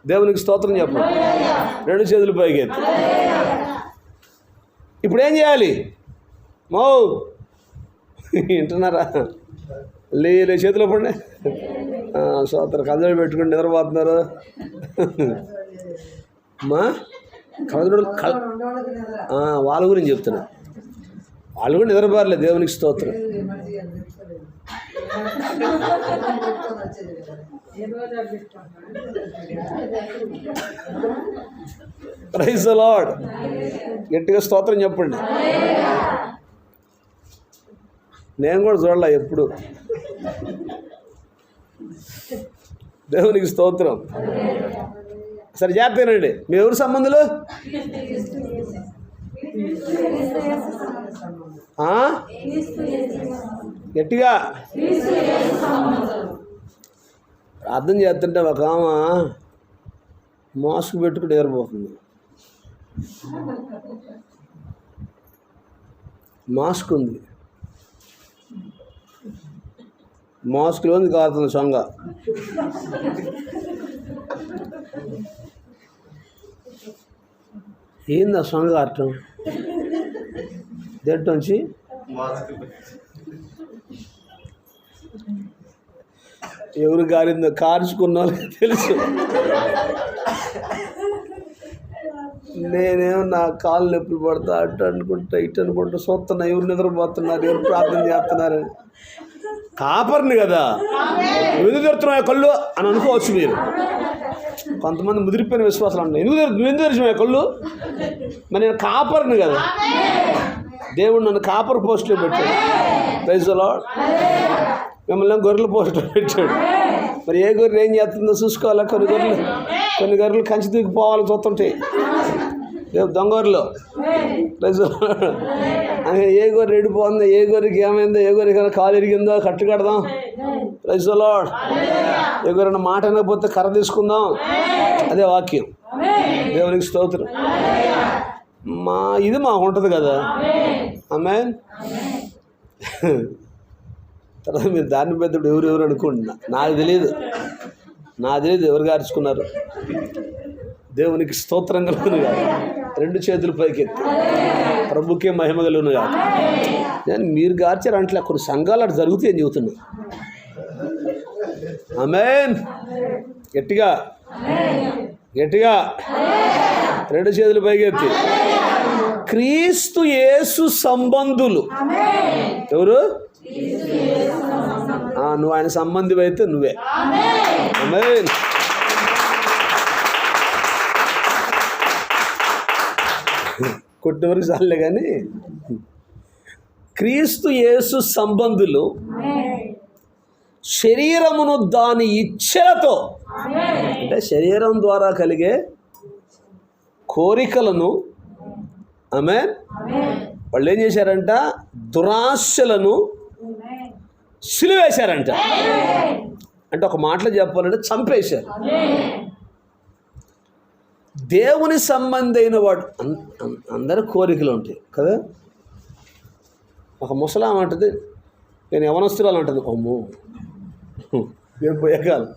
దేవునికి స్తోత్రం చెప్పండి. 2 చేతులు పైకి. ఇప్పుడు ఏం చేయాలి? మో వింటున్నారా? లే చేతిలో పడి స్తోత్రం. కళ్ళజోడు పెట్టుకుని నిద్రపోతున్నారు. మా కళ్ళజోడు వాళ్ళ గురించి చెప్తున్నా. వాళ్ళు కూడా నిద్రపోరలేదు. దేవునికి స్తోత్రం. Praise the lord. గట్టిగా స్తోత్రం చెప్పండి. నేను కూడా చూడలే ఎప్పుడు. దేవునికి స్తోత్రం. సరే జాగ్రత్తనండి. మీ ఎవరు సంబంధులు? గట్టిగా ప్రార్థన చేస్తుంటే ఒక ఆమె మాస్క్ పెట్టుకుని ఏరిపోతుంది. మాస్క్ ఉంది, మాస్క్లోంది కారుతుంది సొంగ. ఏంది ఆ సొంగ కారటం? దేంట్లోంచి? ఎవరు గారిందో కార్చుకున్న వాళ్ళకి తెలుసు. నేనేమో నా కాళ్ళు నొప్పులు పడతా అటు అనుకుంటా ఇటు అనుకుంటా చూస్తున్నా, ఎవరు నిద్రపోతున్నారు, ఎవరు ప్రార్థన చేస్తున్నారు. కాపర్ని కదా, ఎందుకు తెరుతున్నాయా కళ్ళు అని అనుకోవచ్చు మీరు. కొంతమంది ముదిరిపోయిన విశ్వాసాలు అంటారు, ఎందుకు తెరిచినాయా కళ్ళు? మరి నేను కాపర్ని కదా, దేవుడు నన్ను కాపర్ పోస్టులో పెట్టాడు. Praise the lord. మిమ్మల్ని గొర్రెల పోస్టులో పెట్టాడు. మరి ఏ గొర్రెలు ఏం చేస్తుందో చూసుకోవాలా. కొన్ని గొర్రెలు కంచి దూకిపోవాలి చూస్తుంటాయి, రేపు దొంగొర్రెలు. Praise the lord. ఏ గొర్రె ఎడిపోతుందో, ఏ గొర్రెకి ఏమైందో, ఏ గొర్రెకైనా కాలు ఎరిగిందో కట్టు కడదాం. Praise the lord. ఏ గొర్రెన మాట వినకపోతే కర్ర తీసుకుందాం. అదే వాక్యం. దేవునికి స్తోత్రం. ఇది మాకు ఉంటుంది కదా. ఆమేన్. తర్వాత మీరు దాన్ని పెద్దడు ఎవరెవరు అనుకుంటున్నా, నాకు తెలియదు ఎవరు గార్చుకున్నారు. దేవునికి స్తోత్రం కలుగును కాదు. 2 చేతులు పైకెత్తి ప్రభుకే మహిమ కలుగును కాదు. నేను మీరు గార్చారు అంటే కొన్ని సంఘాలు అటు జరుగుతాయని చెబుతున్నా. ఆమేన్. గట్టిగా 2 చేతులు పైకెత్తి. క్రీస్తు యేసు సంబంధులు. ఎవరు? నువ్వు ఆయన సంబంధి అయితే నువ్వే. ఆమేన్. కొట్టినవరకు చాలే కానీ క్రీస్తు యేసు సంబంధులు శరీరమును దాని ఇచ్ఛలతో, అంటే శరీరం ద్వారా కలిగే కోరికలను, ఆమేన్, వాళ్ళు ఏం చేశారంట? దురాశలను సిలువేశారంట. అంటే ఒక మాటలో చెప్పాలంటే చంపేశారు. దేవుని సంబంధి అయిన వాడు అందరి కోరికలు ఉంటాయి కదా. ఒక ముసలాం అంటుంది, నేను యవనస్తురాలు అంటుంది. అమ్మో, నేను పోయేకాలం.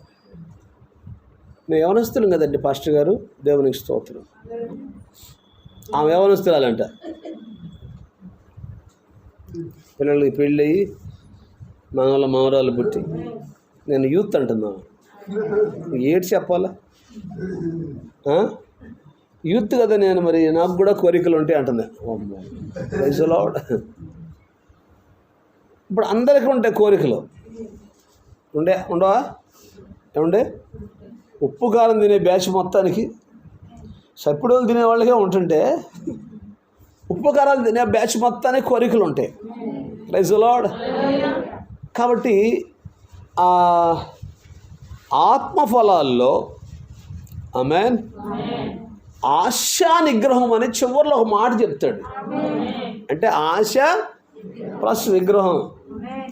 నేను యవనస్తులు కదండి పాస్టర్ గారు. దేవునికి స్తోత్రం. ఆమె యవనస్తురాలంట. పిల్లలకి పెళ్ళయి మనవల మామరాలు పుట్టి, నేను యూత్ అంటున్నాను. ఏటి చెప్పాలా? యూత్ కదా నేను, మరి నాకు కూడా కోరికలు ఉంటాయి అంటుంది. Praise the lord. ఇప్పుడు అందరికీ ఉంటాయి కోరికలు. ఉండవా? ఏమండే? ఉప్పు కారం తినే బ్యాచ్ మొత్తానికి, సప్పుడోలు తినే వాళ్ళకే ఉంటుంటే ఉప్పు కారాలు తినే బ్యాచ్ మొత్తానికి కోరికలు ఉంటాయి. Praise the lord. కాబట్టి ఆత్మఫలాల్లో ఆమేన్ ఆశా నిగ్రహం అని చివరిలో ఒక మాట చెప్తాడు. అంటే ఆశ ప్లస్ నిగ్రహం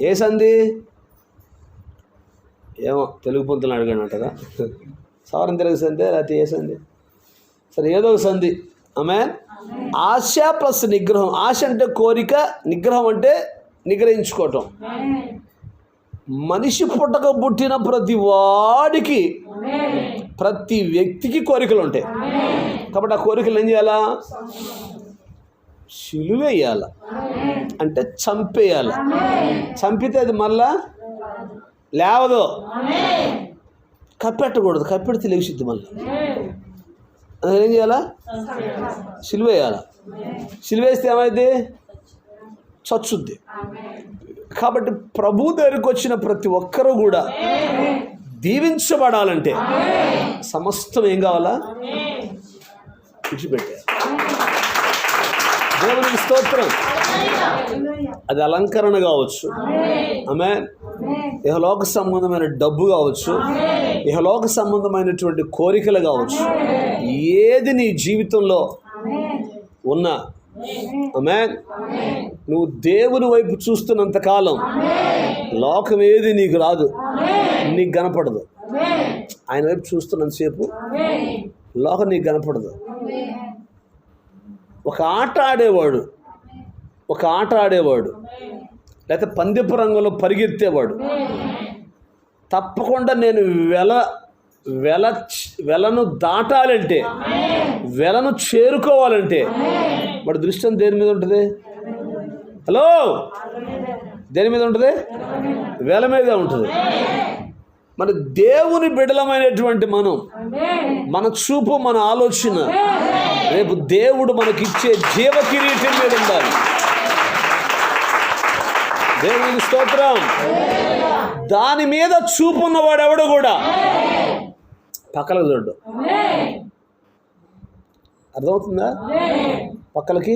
ఏ సంధి? ఏమో తెలుగు పొంతులు అడిగాను అంటారా? సవరం తెలుగు సంధి లేకపోతే ఏ సంధి? సరే, ఏదో ఒక సంధి. ఆమేన్. ఆశ ప్లస్ నిగ్రహం. ఆశ అంటే కోరిక, నిగ్రహం అంటే నిగ్రహించుకోవటం. మనిషి పుట్టక పుట్టిన ప్రతి వాడికి, ప్రతి వ్యక్తికి కోరికలు ఉంటాయి. కాబట్టి ఆ కోరికలు ఏం చేయాలా? సిలువేయాల, అంటే చంపేయాల. చంపితే అది మళ్ళా లేవదు. కప్పెట్టకూడదు, కప్పెడితే లేచిద్ది మళ్ళీ. అది ఏం చేయాలా? సిలువేయాల. సిలువేస్తే ఏమైంది? చచ్చుద్ది. కాబట్టి ప్రభు దగ్గరికి వచ్చిన ప్రతి ఒక్కరూ కూడా దీవించబడాలంటే సమస్తం ఏం కావాలా? విడిచిపెట్టారు. దేవునికి స్తోత్రం. అది అలంకరణ కావచ్చు, ఆమేన్, ఇహలోక సంబంధమైన డబ్బు కావచ్చు, ఇహలోక సంబంధమైనటువంటి కోరికలు కావచ్చు, ఏది నీ జీవితంలో ఉన్నా, ఆమేన్, నువ్వు దేవుని వైపు చూస్తున్నంత కాలం లోకం ఏది నీకు రాదు, నీకు కనపడదు. ఆయన వైపు చూస్తున్నంతసేపు లోకం నీకు కనపడదు. ఒక ఆట ఆడేవాడు లేకపోతే పందెపు రంగంలో పరిగెత్తేవాడు తప్పకుండా నేను వెలను దాటాలంటే, వెలను చేరుకోవాలంటే వాడి దృష్టి దేని మీద ఉంటుంది? హలో, దేని మీద ఉంటుంది? వెల మీద ఉంటుంది. మరి దేవుని బిడలమైనటువంటి మన చూపు, మన ఆలోచన రేపు దేవుడు మనకిచ్చే జీవ కిరీటం మీద ఉండాలి. దేవునికి స్తోత్రం. దాని మీద చూపు ఉన్నవాడు ఎవడు కూడా పక్కలకు చూడ్డు. అర్థమవుతుందా? పక్కలకి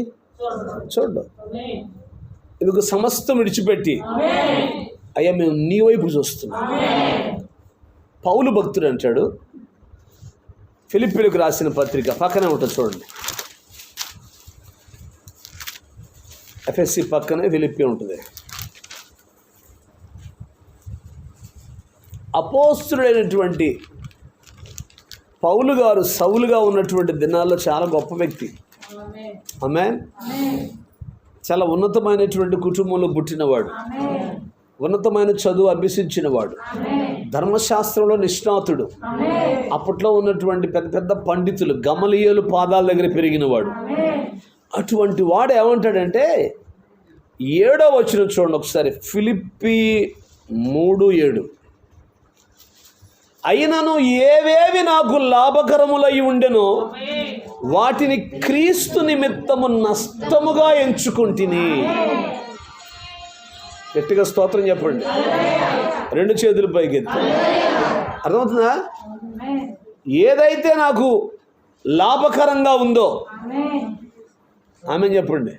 చూడ్డు. ఎందుకు? సమస్తం విడిచిపెట్టి అయ్యా మేము నీ వైపు చూస్తున్నాం. పౌలు భక్తుడు అంటాడు, ఫిలిప్పీలకు రాసిన పత్రిక పక్కనే ఉంటుంది చూడండి, ఎఫ్ఎస్సి పక్కనే ఫిలిప్పీ ఉంటుంది. అపోస్తుడైనటువంటి పౌలు గారు సౌలుగా ఉన్నటువంటి దినాల్లో చాలా గొప్ప వ్యక్తి. ఆమేన్. చాలా ఉన్నతమైనటువంటి కుటుంబంలో పుట్టినవాడు, ఉన్నతమైన చదువు అభ్యసించినవాడు, ధర్మశాస్త్రంలో నిష్ణాతుడు, అప్పట్లో ఉన్నటువంటి పెద్ద పెద్ద పండితులు గమలీయేలు పాదాల దగ్గర పెరిగినవాడు. అటువంటి వాడు ఏమంటాడంటే 7వ వచనం చూడండి ఒకసారి, ఫిలిప్పీ 3:7, అయినను ఏవేవి నాకు లాభకరములై ఉండెనో వాటిని క్రీస్తు నిమిత్తము నష్టముగా ఎంచుకుంటుని. గట్టిగా స్తోత్రం చెప్పండి, 2 చేతులు పైకెత్తి. అర్థమవుతుందా? ఏదైతే నాకు లాభకరంగా ఉందో, ఆమె చెప్పండి,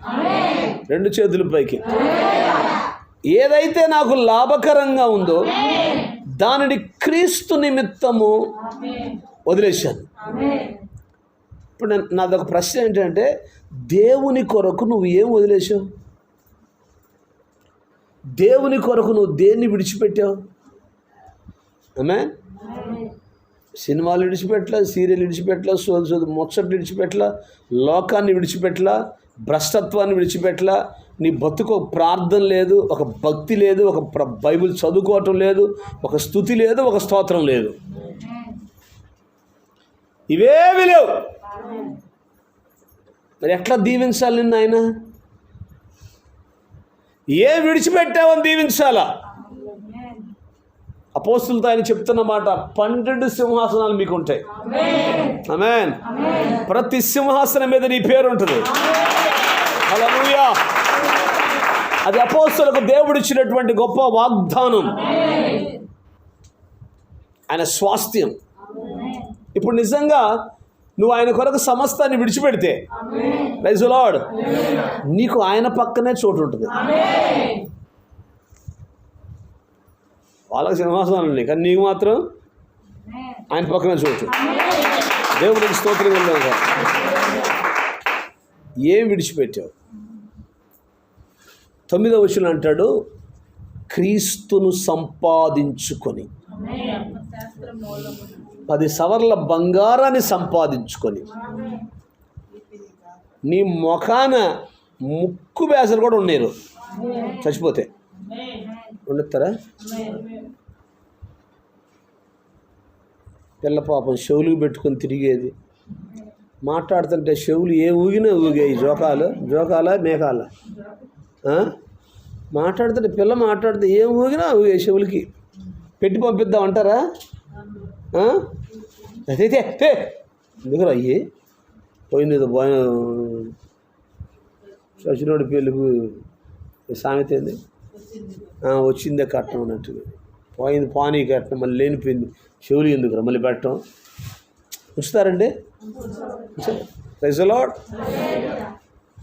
2 చేతులు పైకి. ఏదైతే నాకు లాభకరంగా ఉందో దానిని క్రీస్తు నిమిత్తము వదిలేశాను. ఇప్పుడు నాదొక ప్రశ్న ఏంటంటే, దేవుని కొరకు నువ్వు ఏం వదిలేసావు? దేవుని కొరకు నువ్వు దేన్ని విడిచిపెట్టావు? ఆమేన్. సినిమాలు విడిచిపెట్టలా, సీరియల్ విడిచిపెట్టలా, ముచ్చట్లు విడిచిపెట్టలా, లోకాన్ని విడిచిపెట్టలా, భ్రష్టత్వాన్ని విడిచిపెట్టలా, నీ బతుకు ప్రార్థన లేదు, ఒక భక్తి లేదు, ఒక బైబిల్ చదువుకోవటం లేదు, ఒక స్తుతి లేదు, ఒక స్తోత్రం లేదు, ఇవేవి లేవు. మరి ఎట్లా దీవించాలి నిన్ను ఆయన? ఏ విడిచిపెట్టావని దీవించాలా? అపోస్తులతో ఆయన చెప్తున్న మాట, 12 సింహాసనాలు మీకు ఉంటాయి. ఆమేన్. ప్రతి సింహాసనం మీద నీ పేరు ఉంటుంది. హల్లెలూయా. అది అపోస్తులకు దేవుడు ఇచ్చినటువంటి గొప్ప వాగ్దానం, ఆయన స్వాస్థ్యం. ఇప్పుడు నిజంగా నువ్వు ఆయన కొరకు సమస్తాన్ని విడిచిపెడితే, ప్రైజ్ ది లార్డ్, నీకు ఆయన పక్కనే చోటు ఉంటుంది. వాళ్ళకి సింహాసనాలు ఉన్నాయి, కానీ నీకు మాత్రం ఆయన పక్కనే చోటు. దేవుడికి స్తోత్రం వెళ్ళాను. ఏం విడిచిపెట్టావు? 9వ వచనం అంటాడు, క్రీస్తును సంపాదించుకొని, 10 సవర్ల బంగారాన్ని సంపాదించుకొని, నీ ముఖాన ముక్కు బేసలు కూడా ఉన్నారు చచ్చిపోతే ఉండొస్తారా? పిల్ల పాపం చెవులు పెట్టుకొని తిరిగేది, మాట్లాడుతుంటే చెవులు ఏ ఊగినా ఊగాయి. జోకాల మేకాల మాట్లాడుతుంటే పిల్ల మాట్లాడితే ఏం ఊగినా ఊగాయి చెవులకి. పెట్టి పంపిద్దాం అంటారా? అదైతే ఎందుకు అయ్యి పోయింది ఏదో సచినోడి పెళ్ళికి సామెత ఏంది? వచ్చిందే కట్నం అన్నట్టుగా, పోయింది పానీ కట్నం, మళ్ళీ లేనిపోయింది చెవులు ఎందుకు మళ్ళీ పెట్టడం, ఉంచుతారండి. Praise the lord.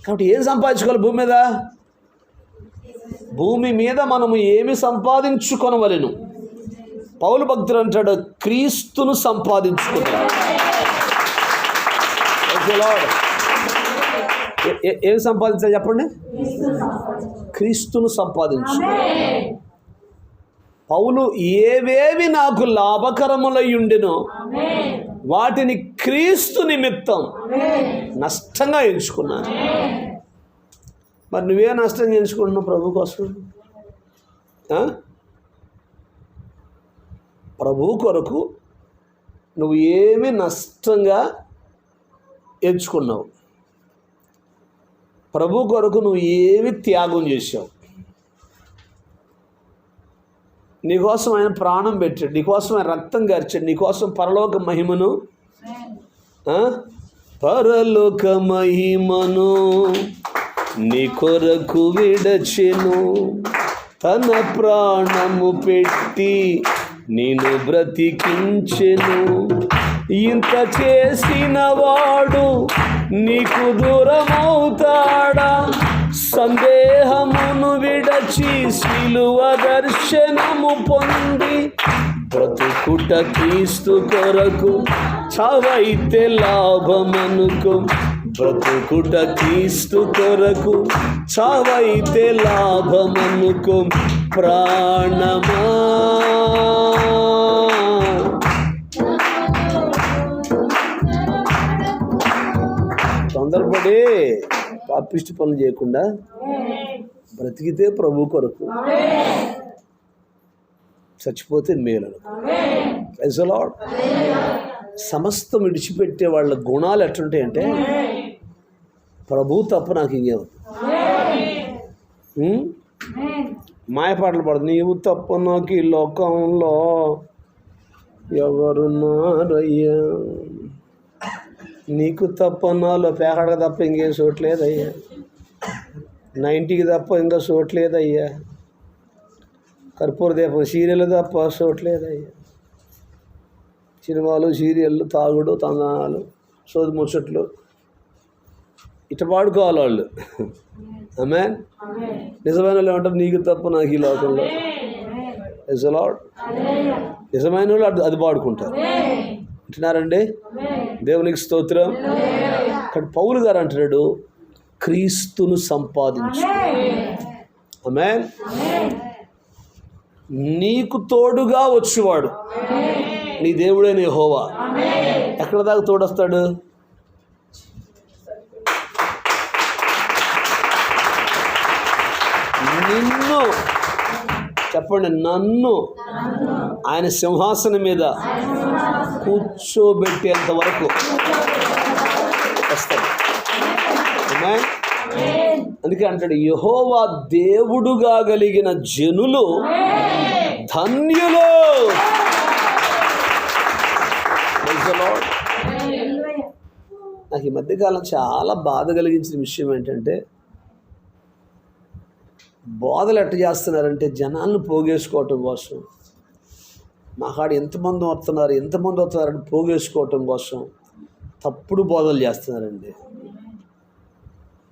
కాబట్టి ఏం సంపాదించుకోవాలి భూమి మీద? భూమి మీద మనము ఏమి సంపాదించుకొనవలెను? పౌలు భక్తుడు అంటాడు, క్రీస్తును సంపాదించుకుంటాడు. ఏమి సంపాదించాలి చెప్పండి? క్రీస్తును సంపాదించు. పౌలు ఏవేవి నాకు లాభకరములయ్యుండెనో వాటిని క్రీస్తు నిమిత్తం నష్టంగా ఎంచుకున్నాను. మరి నువ్వే నష్టం ఎంచుకుంటున్నావు ప్రభు కోసం? ప్రభు కొరకు నువ్వు ఏమి నష్టంగా ఎంచుకున్నావు? ప్రభు కొరకు నువ్వు ఏమి త్యాగం చేసావు? నీకోసం ఆయన ప్రాణం పెట్టాడు, నీకోసం ఆయన రక్తం గార్చాడు, నీకోసం పరలోక మహిమను నీ కొరకు విడచెను, తన ప్రాణము పెట్టి నిన్ను బ్రతికించెను. ఇంత చేసిన వాడు నీకు దూరమవుతాడా? సందేహమును విడచి శిలువ దర్శనము పొంది బ్రతుకుట క్రీస్తు కొరకు, చావైతే లాభమనుకో. బ్రతుకుట క్రీస్తు కొరకు, చావైతే లాభమనుకో. ప్రాణమా తొందరపడి పాపిష్టి పనులు చేయకుండా బ్రతికితే ప్రభు కొరకు, చచ్చిపోతే మేలు. Praise the Lord. సమస్తం విడిచిపెట్టే వాళ్ళ గుణాలు ఎట్లుంటాయంటే, ప్రభు తప్ప నాకు ఇంకేమవుతుంది. మాయపాటలు పడుతుంది, నీవు తప్ప నాకు ఈ లోకంలో ఎవరున్నారయ్యా, నీకు తప్ప నాలో పేకాడక తప్ప ఇంకేం చోట్లేదయ్యా, 90కి తప్ప ఇంకా చోట్లేదయ్యా, కర్పూర దీపం సీరియల్ తప్ప చోట్లేదయ్యా. సినిమాలు, సీరియళ్ళు, తాగుడు, తందనాలు, సోది ముచ్చట్లు ఇట్ట పాడుకోవాలి వాళ్ళు. ఆమేన్. నిజమైన వాళ్ళు ఏమంటారు? నీకు తప్ప నాకు ఈ లోకంలో. Praise the Lord. నిజమైన వాళ్ళు అది పాడుకుంటారు. అంటున్నారండి. దేవునికి స్తోత్రం. ఇక్కడ పౌలు గారు అంటున్నాడు, క్రీస్తును సంపాదించు. ఆమేన్. నీకు తోడుగా వచ్చేవాడు నీ దేవుడే యెహోవా. ఎక్కడ దాకా తోడొస్తాడు? నిన్ను, చెప్పండి, నన్ను ఆయన సింహాసనం మీద కూర్చోబెట్టేంత వరకు వస్తాడు. అందుకే అంటాడు, యెహోవా దేవుడుగా కలిగిన జనులు ధన్యులు. నాకు ఈ మధ్యకాలం చాలా బాధ కలిగించిన విషయం ఏంటంటే, బోధలు ఎట్ట చేస్తున్నారంటే జనాలను పోగేసుకోవటం కోసం, మా కాడ ఎంతమంది వస్తున్నారని పోగేసుకోవటం కోసం తప్పుడు బోధలు చేస్తున్నారండి.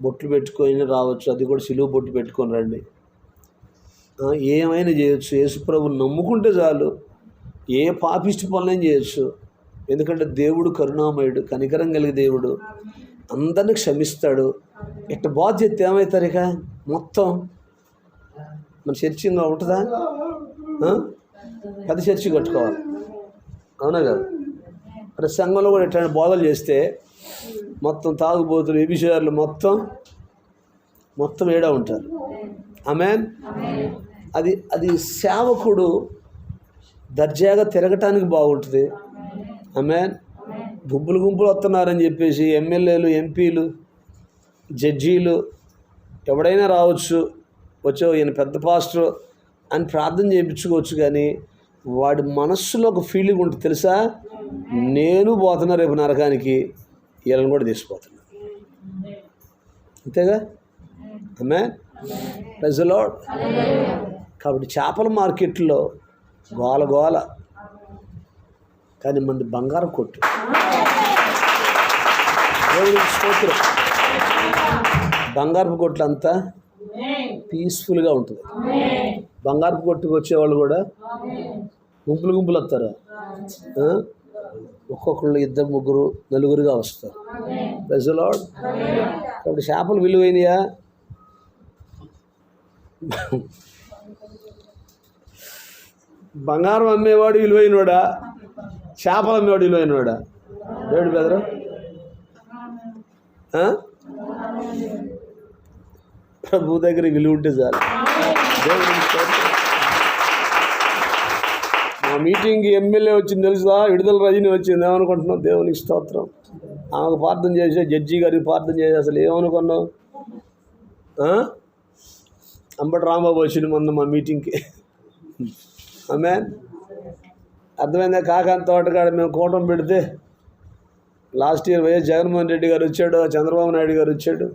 బొట్లు పెట్టుకొని రావచ్చు, అది కూడా సిలువ బొట్టు పెట్టుకొని రండి, ఏమైనా చేయొచ్చు, యేసుప్రభుని నమ్ముకుంటే చాలు, ఏ పాపిష్టి పనులైనా చేయొచ్చు. ఎందుకంటే దేవుడు కరుణామయుడు, కనికరం కలిగే దేవుడు, అందరినీ క్షమిస్తాడు. ఇట్ట బోధ చేస్తే ఏమవుతారు? ఇక మొత్తం మన చర్చి ఇంకా ఉంటుందా? పెద్ద చర్చి కట్టుకోవాలి, అవునా కదా? మరి సంఘంలో కూడా ఇట్లాంటి బోధలు చేస్తే మొత్తం తాగుబోతులు, వ్యభిచారులు మొత్తం ఏడా ఉంటారు. ఆమేన్. అది సేవకుడు దర్జాగా తిరగటానికి బాగుంటుంది. ఆమేన్. గుంపులు వస్తున్నారని చెప్పేసి ఎమ్మెల్యేలు, ఎంపీలు, జడ్జీలు ఎవడైనా రావచ్చు, వచ్చో ఈయన పెద్ద పాస్టర్ అని ప్రార్థన చేయించుకోవచ్చు, కానీ వాడి మనస్సులో ఒక ఫీలింగ్ ఉంటుంది తెలుసా, నేను పోతున్నా రేపు నరకానికి, వీళ్ళని కూడా తీసిపోతున్నా. అంతేగా? ఆమేన్. Praise the lord. కాబట్టి చేపల మార్కెట్లో గోల కానీ మంది బంగారం కొట్టు. దేవునికి స్తోత్రం. బంగారపు కొట్లు అంతా పీస్ఫుల్గా ఉంటుంది. బంగారపు కొట్టుకు వచ్చేవాళ్ళు కూడా గుంపులు వస్తారు. ఒక్కొక్కళ్ళు 2, 3, 4 వస్తారు. Praise the lord. కాబట్టి చేపలు విలువైనయా? బంగారం అమ్మేవాడు విలువైనవాడా? చేపలు అమ్మేవాడు విలువైనవాడా? దేవుడు బెదరు. ప్రభు దగ్గర విలువ ఉంటే చాలు. మా మీటింగ్కి ఎమ్మెల్యే వచ్చింది తెలుసా, విడుదల రజని వచ్చింది. ఏమనుకుంటున్నావు? దేవునికి స్తోత్రం. ఆమెకు ప్రార్థన చేసే, జడ్జి గారికి ప్రార్థన చేసి అసలు ఏమనుకున్నావు? అంబటి రాంబాబు వచ్చింది మొన్న మా మీటింగ్కి. ఆమె అర్థమైందా? కాకాంత తోటకాడ మేము కూటమి పెడితే last year YS Jaganmohan Reddy గారు వచ్చాడు, చంద్రబాబు నాయుడు గారు వచ్చాడు,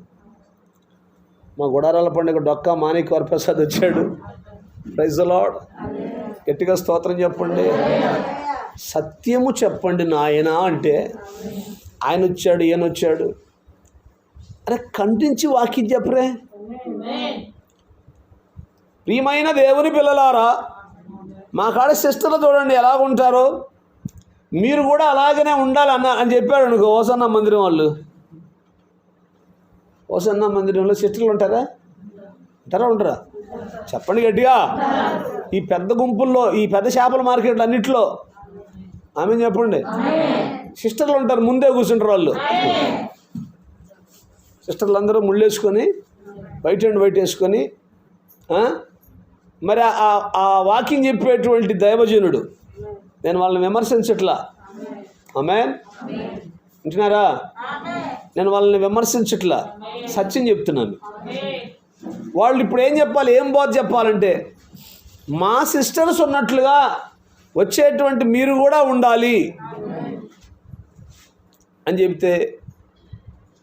మా గుడారాల పండుగ డొక్కా మాణిక్ వరప్రసాద్ వచ్చాడు. Praise the lord. గట్టిగా స్తోత్రం చెప్పండి. సత్యము చెప్పండి నాయన అంటే ఆయన వచ్చాడు, ఈయన వచ్చాడు. అరే ఖండించి వాక్యం చెప్పరే. ప్రియమైన దేవుని పిల్లలారా, మా కాడ సిస్టర్లు చూడండి ఎలాగుంటారో, మీరు కూడా అలాగనే ఉండాలి అని చెప్పాడు అనుకో. హోసన్న మందిరం వాళ్ళు, హోసన్న మందిరంలో సిస్టర్లు ఉంటారా? ఉండరా? చెప్పండి గట్టిగా. ఈ పెద్ద గుంపుల్లో, ఈ పెద్ద చేపల మార్కెట్లు అన్నిట్లో ఆమె చెప్పండి. సిస్టర్లు ఉంటారు, ముందే కూర్చుంటారు వాళ్ళు. సిస్టర్లు అందరూ ముళ్ళేసుకొని వైట్ అండ్ వైట్ వేసుకొని, మరి ఆ వాకింగ్ చెప్పేటువంటి దైవజనుడు, నేను వాళ్ళని విమర్శించట్లా. ఆమేన్. వింటున్నారా? నేను వాళ్ళని విమర్శించట్లా, సత్యం చెప్తున్నాను. వాళ్ళు ఇప్పుడు ఏం చెప్పాలి, ఏం బోధ చెప్పాలంటే, మా సిస్టర్స్ ఉన్నట్లుగా వచ్చేటువంటి మీరు కూడా ఉండాలి అని చెప్తే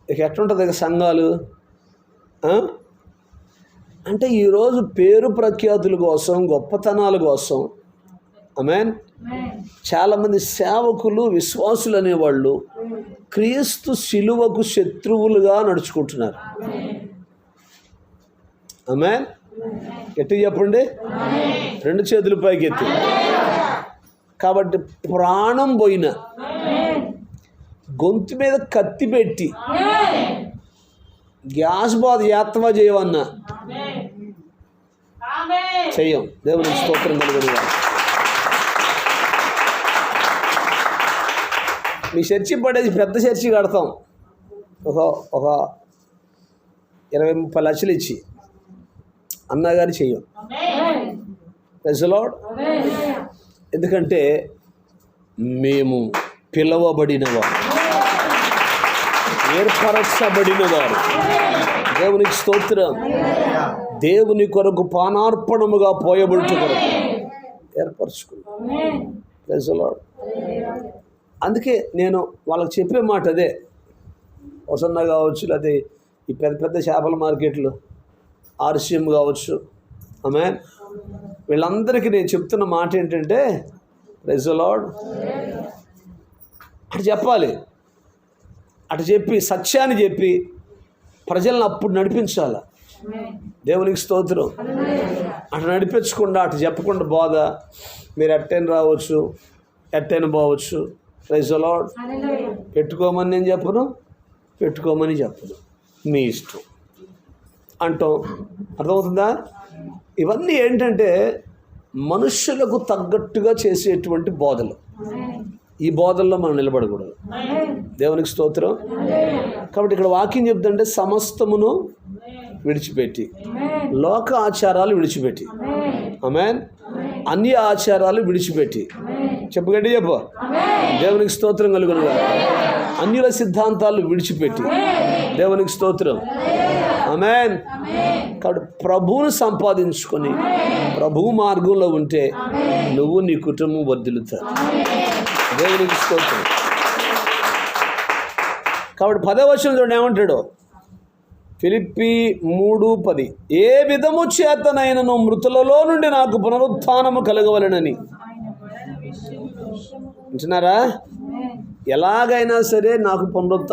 ఇక ఎట్లుంటుంది సంఘాలు? అంటే ఈరోజు పేరు ప్రఖ్యాతుల కోసం, గొప్పతనాల కోసం, ఆమేన్, చాలామంది సేవకులు, విశ్వాసులు అనేవాళ్ళు క్రీస్తు శిలువకు శత్రువులుగా నడుచుకుంటున్నారు. ఆమేన్. ఎట్టి చెప్పండి, 2 చేతుల పైకి ఎత్తి. కాబట్టి ప్రాణం పోయిన, గొంతు మీద కత్తి పెట్టి గ్యాస్ బాధ యాత్వ చేయవన్నా చెయ్యం. దేవునికి స్తోత్రం కలుగునుగా. మీ చర్చి పడేసి పెద్ద చర్చి కడతాం, ఒక 20-30 లక్షలు ఇచ్చి, అన్నగారు చెయ్యం. Praise the Lord. ఎందుకంటే మేము పిలవబడినవారు, ఏర్పరచబడినవారు. దేవునికి స్తోత్రం. దేవుని కొరకు పానార్పణముగా పోయబడుట కొరకు ఏర్పరచుకున్నాం. Praise the lord. అందుకే నేను వాళ్ళకి చెప్పే మాట అదే. వసన్న కావచ్చు, లేకపోతే ఈ పెద్ద చేపల మార్కెట్లు, ఆర్సీఎం కావచ్చు, ఆమేన్, వీళ్ళందరికీ నేను చెప్తున్న మాట ఏంటంటే, ప్రైజ్ ది లార్డ్, అటు చెప్పాలి. అటు చెప్పి సత్యాన్ని చెప్పి ప్రజలను అప్పుడు నడిపించాలి. దేవునికి స్తోత్రం. అటు నడిపించకుండా, అటు చెప్పకుండా బోధ, మీరు ఎట్టైనా రావచ్చు, ఎట్టైనా పోవచ్చు. Praise the Lord. పెట్టుకోమని నేను చెప్పను, పెట్టుకోమని చెప్పను, మీ ఇష్టం అంటాం. అర్థమవుతుందా? ఇవన్నీ ఏంటంటే మనుష్యులకు తగ్గట్టుగా చేసేటువంటి బోధలు. ఈ బోధల్లో మనం నిలబడకూడదు. దేవునికి స్తోత్రం. కాబట్టి ఇక్కడ వాక్యం చెప్తుంటే సమస్తమును విడిచిపెట్టి, లోక ఆచారాలు విడిచిపెట్టి, ఆమేన్, అన్ని ఆచారాలు విడిచిపెట్టి, చెప్పు గట్టి చెప్పు, దేవునికి స్తోత్రం కలుగునుగా. అన్యుల సిద్ధాంతాలు విడిచిపెట్టి, దేవునికి స్తోత్రం, ఆమేన్. కాబట్టి ప్రభువును సంపాదించుకొని ప్రభువు మార్గంలో ఉంటే నువ్వు, నీ కుటుంబం వర్ధిల్లుతారు. దేవునికి స్తోత్రం. కాబట్టి 10వ వచనం చూడండి ఏమంటాడు. ఫిలిప్పీ 3:10 ఏ విధము చేతనైనను మృతులలో నుండి నాకు పునరుత్థానము కలగవలెనని. అంటున్నారా? ఎలాగైనా సరే నాకు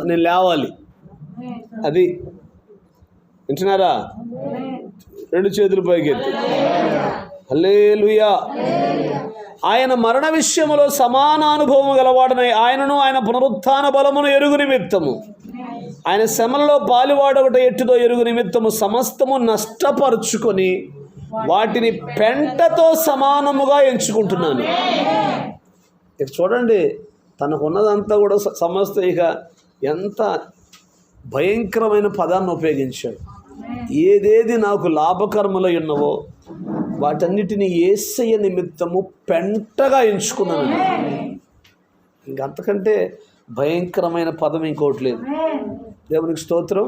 నేను లేవాలి, అది వింటున్నారా? 2 చేతులు పైకెత్తి హల్లెలూయా. ఆయన మరణ విషయములో సమాన అనుభవం గలవాడనై ఆయనను ఆయన పునరుత్థాన బలమును ఎరుగు నిమిత్తము, ఆయన శ్రమలలో పాలువాడొకట ఎట్టుదో ఎరుగు నిమిత్తము సమస్తము నష్టపరుచుకొని వాటిని పెంటతో సమానముగా ఎంచుకుంటున్నాను. ఇక చూడండి, తనకున్నదంతా కూడా సమస్త ఇక ఎంత భయంకరమైన పదాన్ని ఉపయోగించాడు. ఏదేది నాకు లాభకర్మలో ఉన్నవో వాటన్నిటిని యేసయ్య నిమిత్తము పెంటగా ఎంచుకున్నాను. ఇంకంతకంటే భయంకరమైన పదం ఇంకోటి లేదు. దేవునికి స్తోత్రం.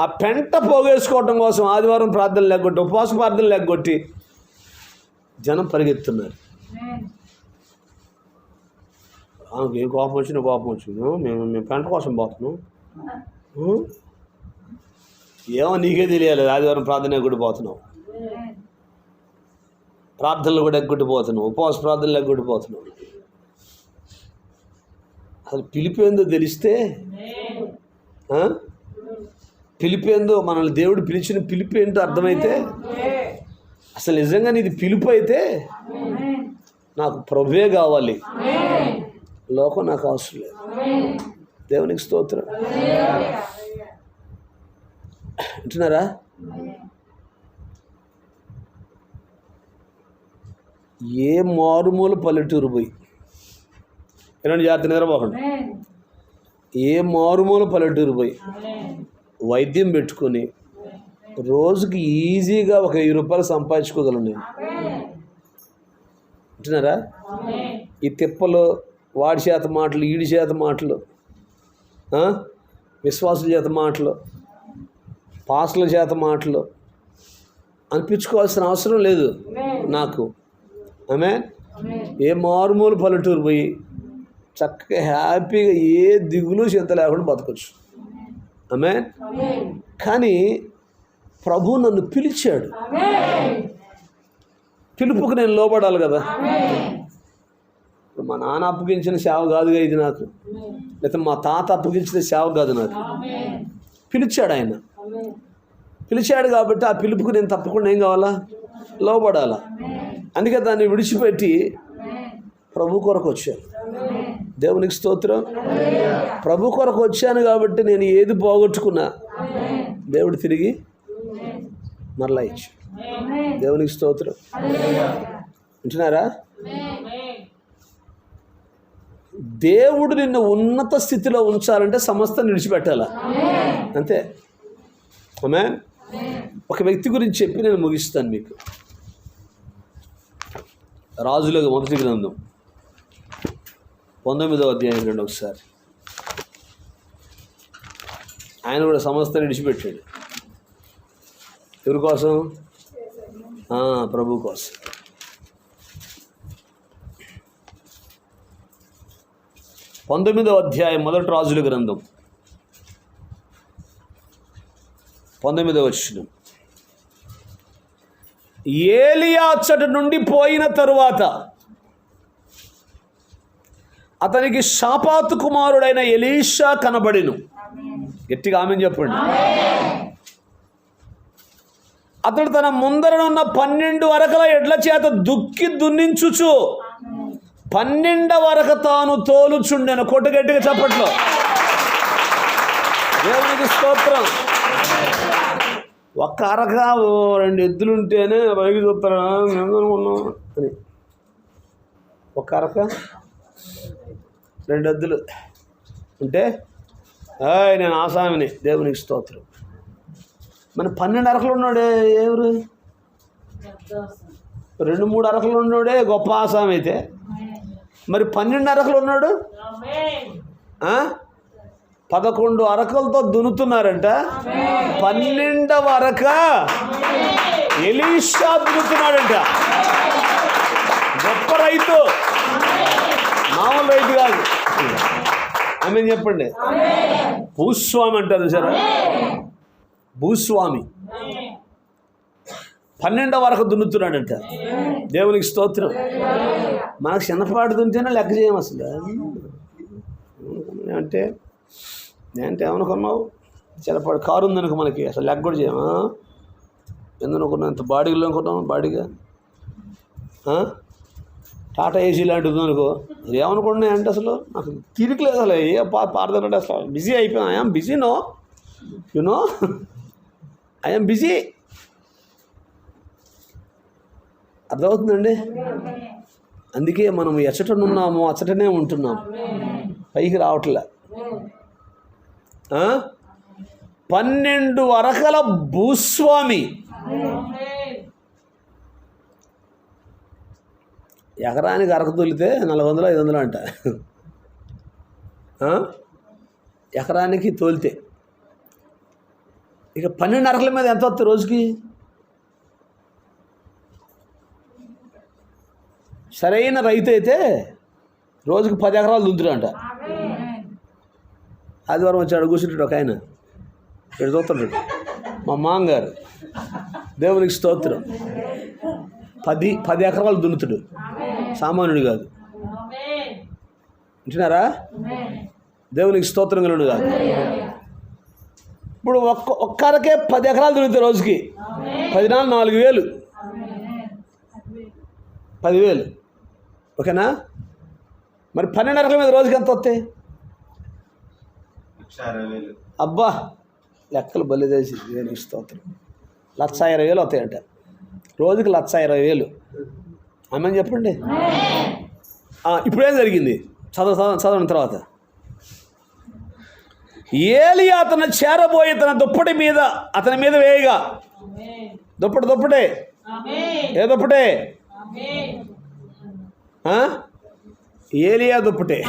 ఆ పెంట పోగేసుకోవటం కోసం ఆదివారం ప్రార్థనలు లేకొట్టి, ఉపవాస ప్రార్థనలు లేకొట్టి జనం పరిగెత్తున్నారు. ఏ కోపం వచ్చినా కోపం వచ్చింది, మేము పెంట కోసం పోతున్నాం. ఏమో నీకే తెలియాలి. ఆదివారం ప్రార్థన ఎగ్గొట్టిపోతున్నావు, ప్రార్థనలు కూడా ఎగ్గొట్టిపోతున్నావు, ఉపవాస ప్రార్థనలు ఎగ్గొట్టిపోతున్నావు. అసలు పిలిపేందో తెలిస్తే, పిలిపేందో మనల్ని దేవుడు పిలిచిన పిలుపు ఏంటో అర్థమైతే, అసలు నిజంగా నీది పిలుపు అయితే నాకు ప్రభువే కావాలి, లోకం నాకు అవసరం లేదు. దేవునికి స్తోత్రం. అంటున్నారా? ఏ మారుమూల పల్లెటూరు పోయి, ఏమంటే జాగ్రత్త నిద్రపోకండి, ఏ మారుమూల పల్లెటూరు పోయి వైద్యం పెట్టుకొని రోజుకి ఈజీగా ఒక 1000 రూపాయలు సంపాదించుకోగలను నేను. అంటున్నారా? ఈ తిప్పలు, వాడి చేత మాటలు, ఈడి చేత మాటలు, విశ్వాసుల చేత మాటలు, పాస్టర్ల చేత మాటలు అనిపించుకోవాల్సిన అవసరం లేదు నాకు. ఆమేన్. ఏ మారుమూల పల్లెటూరు పోయి చక్కగా హ్యాపీగా ఏ దిగులు చింత లేకుండా బతకొచ్చు. ఆమేన్. కానీ ప్రభు నన్ను పిలిచాడు. పిలుపుకు నేను లోబడాలి కదా. మా నాన్న అప్పగించిన సేవ కాదుగా ఇది నాకు, లేకపోతే మా తాత అప్పగించిన సేవ కాదు నాకు. పిలిచాడు ఆయన, పిలిచాడు కాబట్టి ఆ పిలుపుకు నేను తప్పకుండా ఏం కావాలా? లోబడాలా. అందుకే దాన్ని విడిచిపెట్టి ప్రభు కొరకు వచ్చాను. దేవునికి స్తోత్రం. ప్రభు కొరకు వచ్చాను కాబట్టి నేను ఏది పోగొట్టుకున్నా దేవుడు తిరిగి మరలా ఇచ్చాడు. దేవునికి స్తోత్రం. వింటున్నారా? దేవుడు నిన్ను ఉన్నత స్థితిలో ఉంచాలంటే సమస్తం విడిచిపెట్టాలా, అంతే. ఆమేన్. ఒక వ్యక్తి గురించి చెప్పి నేను ముగిస్తాను మీకు. రాజుల మొదటి గ్రంథం 19వ అధ్యాయం రండి ఒకసారి. ఆయన కూడా సమస్తం విడిచిపెట్టాడు. ఎవరి కోసం? ప్రభు కోసం. పంతొమ్మిదవ అధ్యాయం మొదటి రాజుల గ్రంథం 19వ వచనం. ఏలియా అచ్చటి నుండి పోయిన తరువాత అతనికి షాపాతు కుమారుడైన ఎలీషా కనబడెను. గట్టిగా ఆమేన్ చెప్పండి. అతడు తన ముందరనున్న 12 అరకల ఎడ్ల చేత దుక్కి దున్నించుచు 12వ అరక తాను తోలుచుండెను. కొట్టుగట్టిగా చప్పట్లో. దేవునికి స్తోత్రం. ఒక్క అరక 2 ఎద్దులు ఉంటేనే పైకి చూస్తారా అనుకున్నాం అని. ఒక అరక 2 ఎద్దులు ఉంటే నేను ఆసామిని. దేవునికి స్తోత్రం. మన 12 అరకలు ఉన్నాడే ఎవరు? 2-3 అరకలు ఉన్నాడే గొప్ప ఆసామి అయితే, మరి 12 అరకలు ఉన్నాడు 11 అరకలతో దున్నుతున్నారంట. 12వ అరక ఎలీషా దున్నుతున్నాడంట. గొప్ప రైతు, మామూలు రైతు కాదు. ఆమేన్ చెప్పండి. భూస్వామి అంటారు సరే. భూస్వామి 12 వరకు దున్నుతున్నాడంట. దేవునికి స్తోత్రం. మనకు చిన్నపాటు దున్నితేనే లెక్క చేయం అసలు. అంటే నేనంటే ఏమనుకున్నావు, చిన్నపాటు కారు ఉందనుకో మనకి అసలు లెక్క కూడా చేయమా. ఎందుకనుకున్నాం, ఇంత బాడీలో అనుకున్నాం, బాడీగా టాటా ఏసీ లాంటిది అనుకో, ఏమనుకున్నాయి అంటే అసలు నాకు తిరిగిలేదు. అసలు ఏ పాడదంటే అసలు బిజీ అయిపోయాను. I'm busy no, you know, I'm busy. అర్థమవుతుందండి? అందుకే మనం ఎచ్చటనున్నామో అచ్చటనే ఉంటున్నాం, పైకి రావట్లే. 12 వరకల భూస్వామి. ఎకరానికి అరకు తొలితే 400-500 అంట. ఎకరానికి తోలితే ఇక 12 అరకల మీద ఎంత వస్తుంది రోజుకి? సరైన రైతు అయితే రోజుకి 10 ఎకరాలు దుంతుడంట. ఆదివారం వచ్చాడు కూర్చుంటాడు ఒక ఆయన, ఇక్కడ చూస్తుంటాడు మా మామగారు. దేవునికి స్తోత్రం. 10 ఎకరాలు దున్నుతాడు, సామాన్యుడు కాదు. వింటున్నారా? దేవునికి స్తోత్రం కలుగును కాదు. ఇప్పుడు ఒక్కరికే 10 ఎకరాలు దున్నుతాయి రోజుకి. 14,000 10,000. ఓకేనా? మరి 12 ఎకరాల మీద రోజుకి ఎంత వస్తాయి? అబ్బా, లెక్కలు బలి చేసి దేవునికి స్తోత్రం. 1,20,000 వస్తాయంట రోజుకి. 1,20,000. ఆమెను చెప్పండి. ఇప్పుడేం జరిగింది? చదవడం తర్వాత ఏలియా అతను చేరబోయి తన దుప్పటి మీద అతని మీద వేయగా, దుప్పటే ఏ దుప్పటే? ఏలియా దుప్పటే.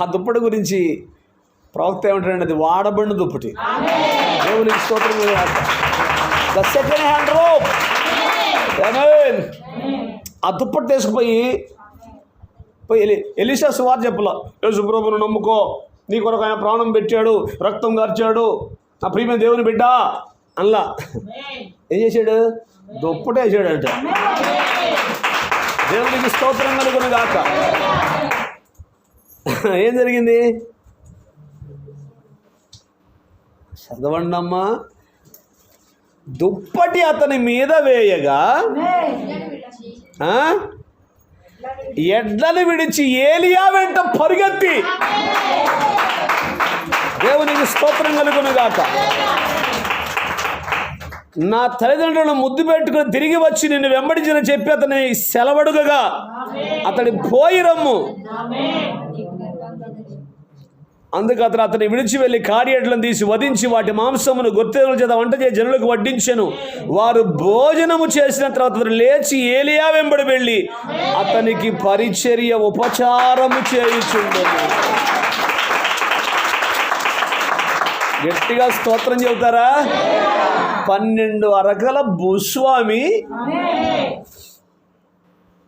ఆ దుప్పటి గురించి ప్రవక్త ఏమంటాడంటే అది వాడబడిన దుప్పటి. దేవునికి స్తోత్రం. The second hand rope. ఆ దుప్పటి తీసుకుపోయి ఎలీషా సువార్త చెప్పలా, యేసు ప్రభువును నమ్ముకో, నీ కొరకు ఆయన ప్రాణం పెట్టాడు, రక్తం గార్చాడు, నా ప్రియమైన దేవుని బిడ్డ అల్లా. ఏం చేశాడు? దుప్పటే వేసాడంట. దేవునికి స్తోత్రం కలుగును గాక. ఏం జరిగింది? చదవండమ్మా. దుప్పటి అతని మీద వేయగా ఎడ్లను విడిచి ఏలియా వెంట పరిగెత్తి, దేవునికి స్తోత్రం కలుగును గాక, నా తల్లిదండ్రులను ముద్దు పెట్టుకుని తిరిగి వచ్చి నిన్ను వెంబడించిన చెప్పి అతని సెలవడుగగా అతడి పోయి రమ్ము. అందుకు అతని విడిచి వెళ్ళి కాడి ఎడ్లను తీసి వధించి వాటి మాంసమును గొర్రెల చేత వంట చేసి జనులకు వడ్డించెను. వారు భోజనము చేసిన తర్వాత అతను లేచి ఏలియా వెంబడి వెళ్ళి అతనికి పరిచర్య ఉపచారము చేయుచుండెను. గట్టిగా స్తోత్రం చెబుతారా? 12 అరకల భూస్వామి,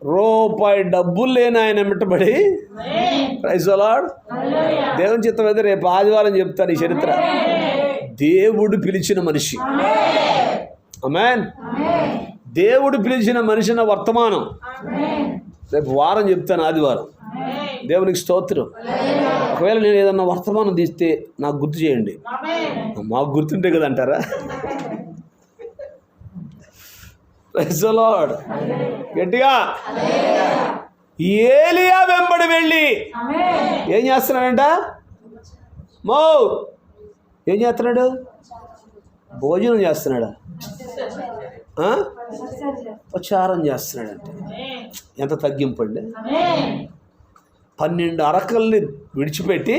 రూపాయి డబ్బులు లేని ఆయన మిట్టబడి, ప్రైజ్ ది లార్డ్. దేవుని చిత్తం అయితే రేపు ఆదివారం చెప్తాను ఈ చరిత్ర. దేవుడు పిలిచిన మనిషి. ఆమేన్. దేవుడు పిలిచిన మనిషి నా వర్తమానం రేపు వారం చెప్తాను, ఆదివారం. దేవునికి స్తోత్రం. ఒకవేళ నేను ఏదన్నా వర్తమానం తీస్తే నాకు గుర్తు చేయండి. మాకు గుర్తుంటే కదా అంటారా? Praise the lord. గట్టిగా. ఏలియా వెంబడి వెళ్ళి ఏం చేస్తున్నాడంట? ఏం చేస్తున్నాడు? భోజనం చేస్తున్నాడా? ఉపచారం చేస్తున్నాడంటే ఎంత తగ్గింపు అండి. 12 అరకల్ని విడిచిపెట్టి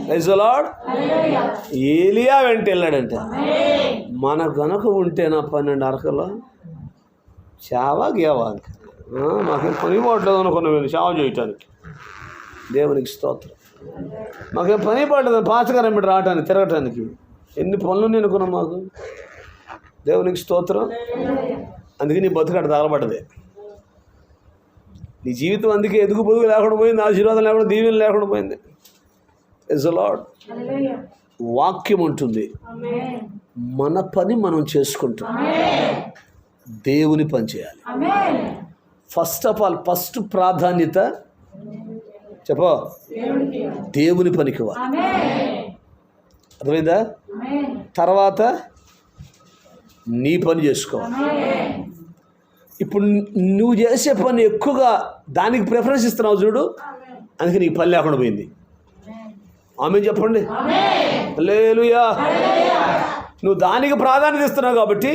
ప్రైజ్ ది లార్డ్ ఏలియా వెంట వెళ్ళాడంటే, మన గనక ఉంటేనా 12 అరకలు చావా గేవా మాకేం పని పడలేదు అనుకున్నాం మేము చావ చేయటానికి. దేవునికి స్తోత్రం. మాకేం పని పడలేదు పాచకరం పెట్టి రావటానికి, తిరగటానికి. ఎన్ని పనులు అనుకున్నాం మాకు. దేవునికి స్తోత్రం. అందుకే నీ బతుకట తగలబడ్డది. నీ జీవితం అందుకే ఎదుగు పొదుగు లేకుండా పోయింది, ఆశీర్వాదం లేకుండా, దీవెన లేకుండా పోయింది. Praise the Lord. వాక్యం ఉంటుంది, మన పని మనం చేసుకుంటాం, దేవుని పని చేయాలి. ఫస్ట్ ఆఫ్ ఆల్ ఫస్ట్ ప్రాధాన్యత చెప్పో దేవుని పనికి ఇవ్వాలి. అర్థమైందా? తర్వాత నీ పని చేసుకోవాలి. ఇప్పుడు నువ్వు చేసే పని ఎక్కువగా దానికి ప్రిఫరెన్స్ ఇస్తున్నావు చూడు, అందుకే నీకు పని లేకుండా పోయింది. ఆమె చెప్పండి హల్లెలూయా. నువ్వు దానికి ప్రాధాన్యత ఇస్తున్నావు కాబట్టి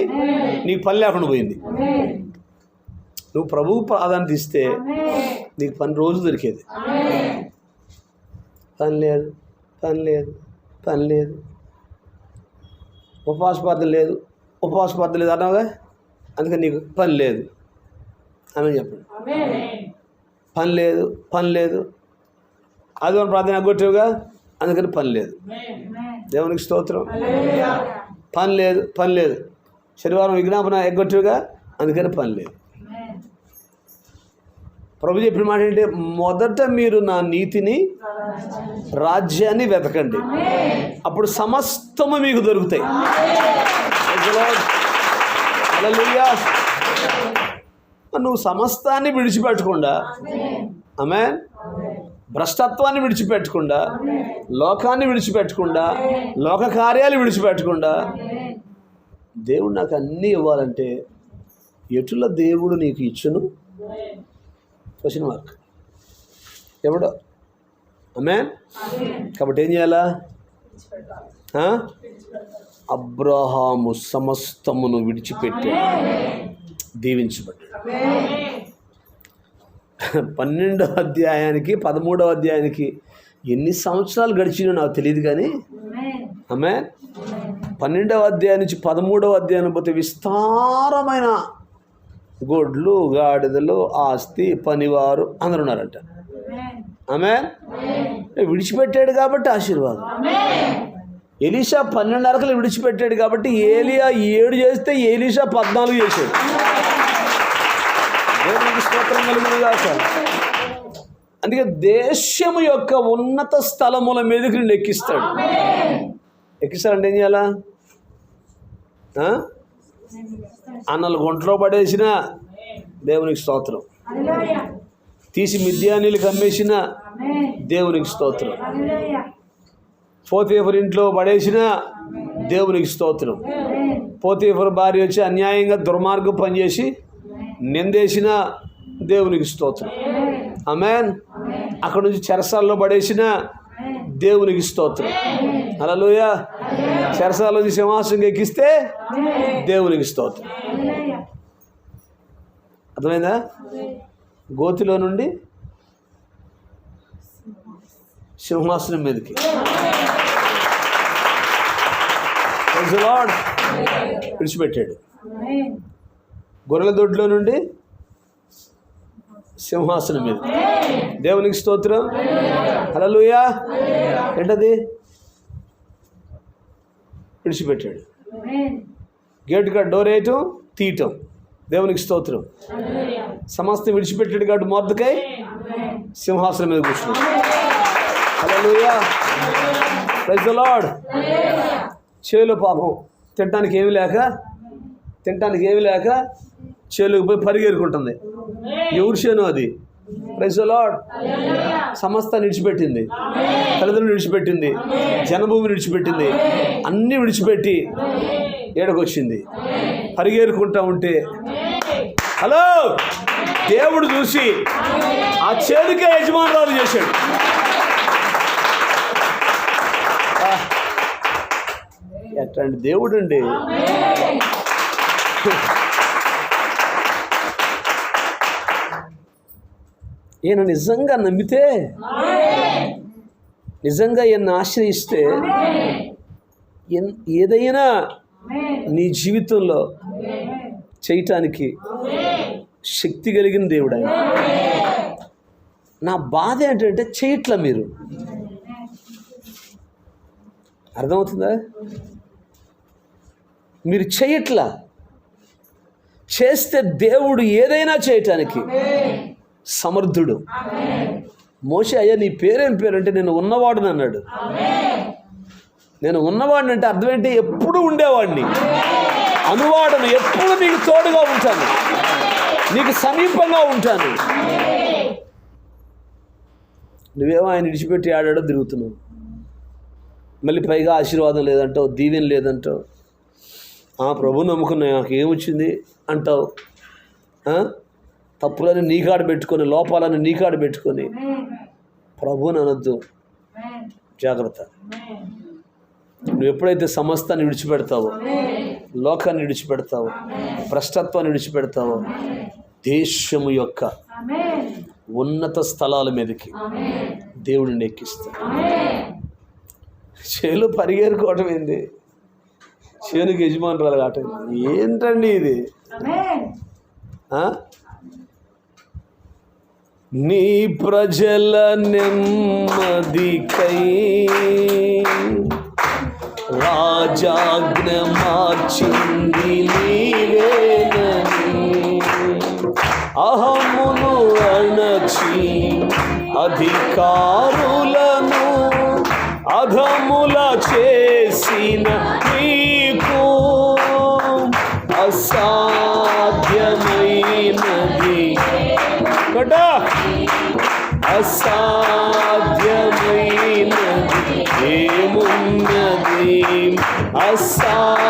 నీకు పని లేకుండా పోయింది. నువ్వు ప్రభువు ప్రాధాన్యత ఇస్తే నీకు పని రోజు దొరికేది. పని లేదు, పని లేదు, పని లేదు, ఉపవాస ప్రార్థన లేదు, ఉపవాస ప్రార్థన లేదు అన్నావుగా, అందుకని నీకు పని లేదు. ఆమె చెప్పండి పని లేదు, పని లేదు. ఆదివారం ప్రార్థన ఎగ్గొట్టేవుగా, అందుకని పని లేదు. దేవునికి స్తోత్రం. పని లేదు, పని లేదు. శనివారం విజ్ఞాపన ఎగ్గొట్టేవుగా, అందుకని పని లేదు. ప్రభు చెప్పిన మాట ఏంటంటే, మొదట మీరు నా నీతిని రాజ్యాన్ని వెతకండి, అప్పుడు సమస్తము మీకు దొరుకుతాయి. హల్లెలూయా. నువ్వు సమస్తాన్ని విడిచిపెట్టకుండా, ఆమేన్, భ్రష్టత్వాన్ని విడిచిపెట్టకుండా, లోకాన్ని విడిచిపెట్టకుండా, లోక కార్యాలు విడిచిపెట్టకుండా, దేవుడు నాకు అన్నీ ఇవ్వాలంటే ఎటుల దేవుడు నీకు ఇచ్చును? Question mark. ఎవడో? ఆమేన్. కాబట్టి ఏం చేయాలా? అబ్రహాము సమస్తమును విడిచిపెట్టాడు, దీవించబడ్డాడు. 12వ అధ్యాయానికి 13వ అధ్యాయానికి ఎన్ని సంవత్సరాలు గడిచినో నాకు తెలియదు, కానీ ఆమేన్, 12వ అధ్యాయం నుంచి 13వ అధ్యాయం పోతే విస్తారమైన గొడ్లు, గాడిదలు, ఆస్తి, పనివారు అందరూ ఉన్నారంట. ఆమేన్. విడిచిపెట్టాడు కాబట్టి ఆశీర్వాదం. ఎలీషా 12 అరకలు విడిచిపెట్టాడు కాబట్టి ఏలియా 7 చేస్తే ఎలీషా 14 చేశాడు. దేవునికి స్తోత్రం కలుగును గాక. అందుకే దేశము యొక్క ఉన్నత స్థలముల మీదకి నిన్ను ఎక్కిస్తాడు. ఎక్కిస్తాడంటే ఏం చేయాలా? అన్నలు గుంటలో పడేసిన దేవునికి స్తోత్రం, తీసి మిద్యానీలకు అమ్మేసిన దేవునికి స్తోత్రం, పోతీఫరు ఇంట్లో పడేసిన దేవునికి స్తోత్రం, పోతీఫరు భార్య వచ్చి అన్యాయంగా దుర్మార్గం పనిచేసి నిందేసిన దేవునికి స్తోత్రం. ఆమేన్. అక్కడ నుంచి చెరసాల్లో పడేసిన దేవునికి స్తోత్రం. హల్లెలూయా. చెరసాల నుంచి సింహాసనం ఎక్కిస్తే దేవునికి స్తోత్రం. అర్థమైందా? గోతిలో నుండి సింహాసనం మీదకి. Praise the Lord. విడిచిపెట్టాడు. గొర్రెల దొడ్లో నుండి సింహాసనం మీద. దేవునికి స్తోత్రం. హల్లెలూయా. ఏంటది? విడిచిపెట్టాడు. గేటు కాడ డోర్ వేయటం, తీయటం. దేవునికి స్తోత్రం. సమస్తం విడిచిపెట్టాడు కాబట్టి మొర్దెకై సింహాసనం మీద కూర్చున్నాడు. హల్లెలూయా. Praise the lord. చేలో పాపం తినటానికి ఏమి లేక చేలోకి పోయి పరిగెరుకుంటుంది. ఎవరి చేను అది? Praise the Lord. సమస్తాన్ని విడిచిపెట్టింది, తల్లిదండ్రులు విడిచిపెట్టింది, జనభూమిని విడిచిపెట్టింది, అన్నీ విడిచిపెట్టి ఏడకొచ్చింది. పరిగెరుకుంటా ఉంటే హలో దేవుడు చూసి ఆ చేనుకే యజమానురాలు చేశాడు. ఎట్లాంటి దేవుడు అండి! ఈయన నిజంగా నమ్మితే, నిజంగా ఈయన ఆశ్రయిస్తే ఏదైనా నీ జీవితంలో చేయటానికి శక్తి కలిగిన దేవుడు ఆయన. నా బాధ ఏంటంటే చేయట్లా మీరు. అర్థమవుతుందా? మీరు చేయట్లా. చేస్తే దేవుడు ఏదైనా చేయటానికి సమర్థుడు. మోషే, అయ్యా నీ పేరేం పేరు అంటే నేను ఉన్నవాడుని అన్నాడు. నేను ఉన్నవాడిని అంటే అర్థం ఏంటి? ఎప్పుడు ఉండేవాడిని, అనువాడను, ఎప్పుడు నీకు తోడుగా ఉంటాను, నీకు సమీపంగా ఉంటాను. నువ్వేమో ఆయన విడిచిపెట్టి ఆడాడో తిరుగుతున్నావు. మళ్ళీ పైగా ఆశీర్వాదం లేదంటావు, దీవెన లేదంటావు. ప్రభు నమ్ముకున్నా నాకు ఏమొచ్చింది అంటావు. తప్పులని నీకాడ పెట్టుకొని, లోపాలని నీకాడ పెట్టుకొని ప్రభువుని అనొద్దు. జాగ్రత్త. నువ్వు ఎప్పుడైతే సమస్తాన్ని విడిచిపెడతావో, లోకాన్ని విడిచిపెడతావో, భ్రష్టత్వాన్ని విడిచిపెడతావో, దేశము యొక్క ఉన్నత స్థలాల మీదకి దేవుడిని ఎక్కిస్తాడు. చేలు పరిగెరుకోవటం ఏంది? చేనుకి యజమానురాలు కావటం ఏంటండి ఇది? నీ ప్రజల నెమ్మదికై రాజాజ్ఞ మార్చింది నీవేనని, అహమును అణచి అధికారులను అధముల చేసిన నీకు అసాధ్యమైనది అసాధ్యమైనది ఏమున్నది? అసాధ్యమైనది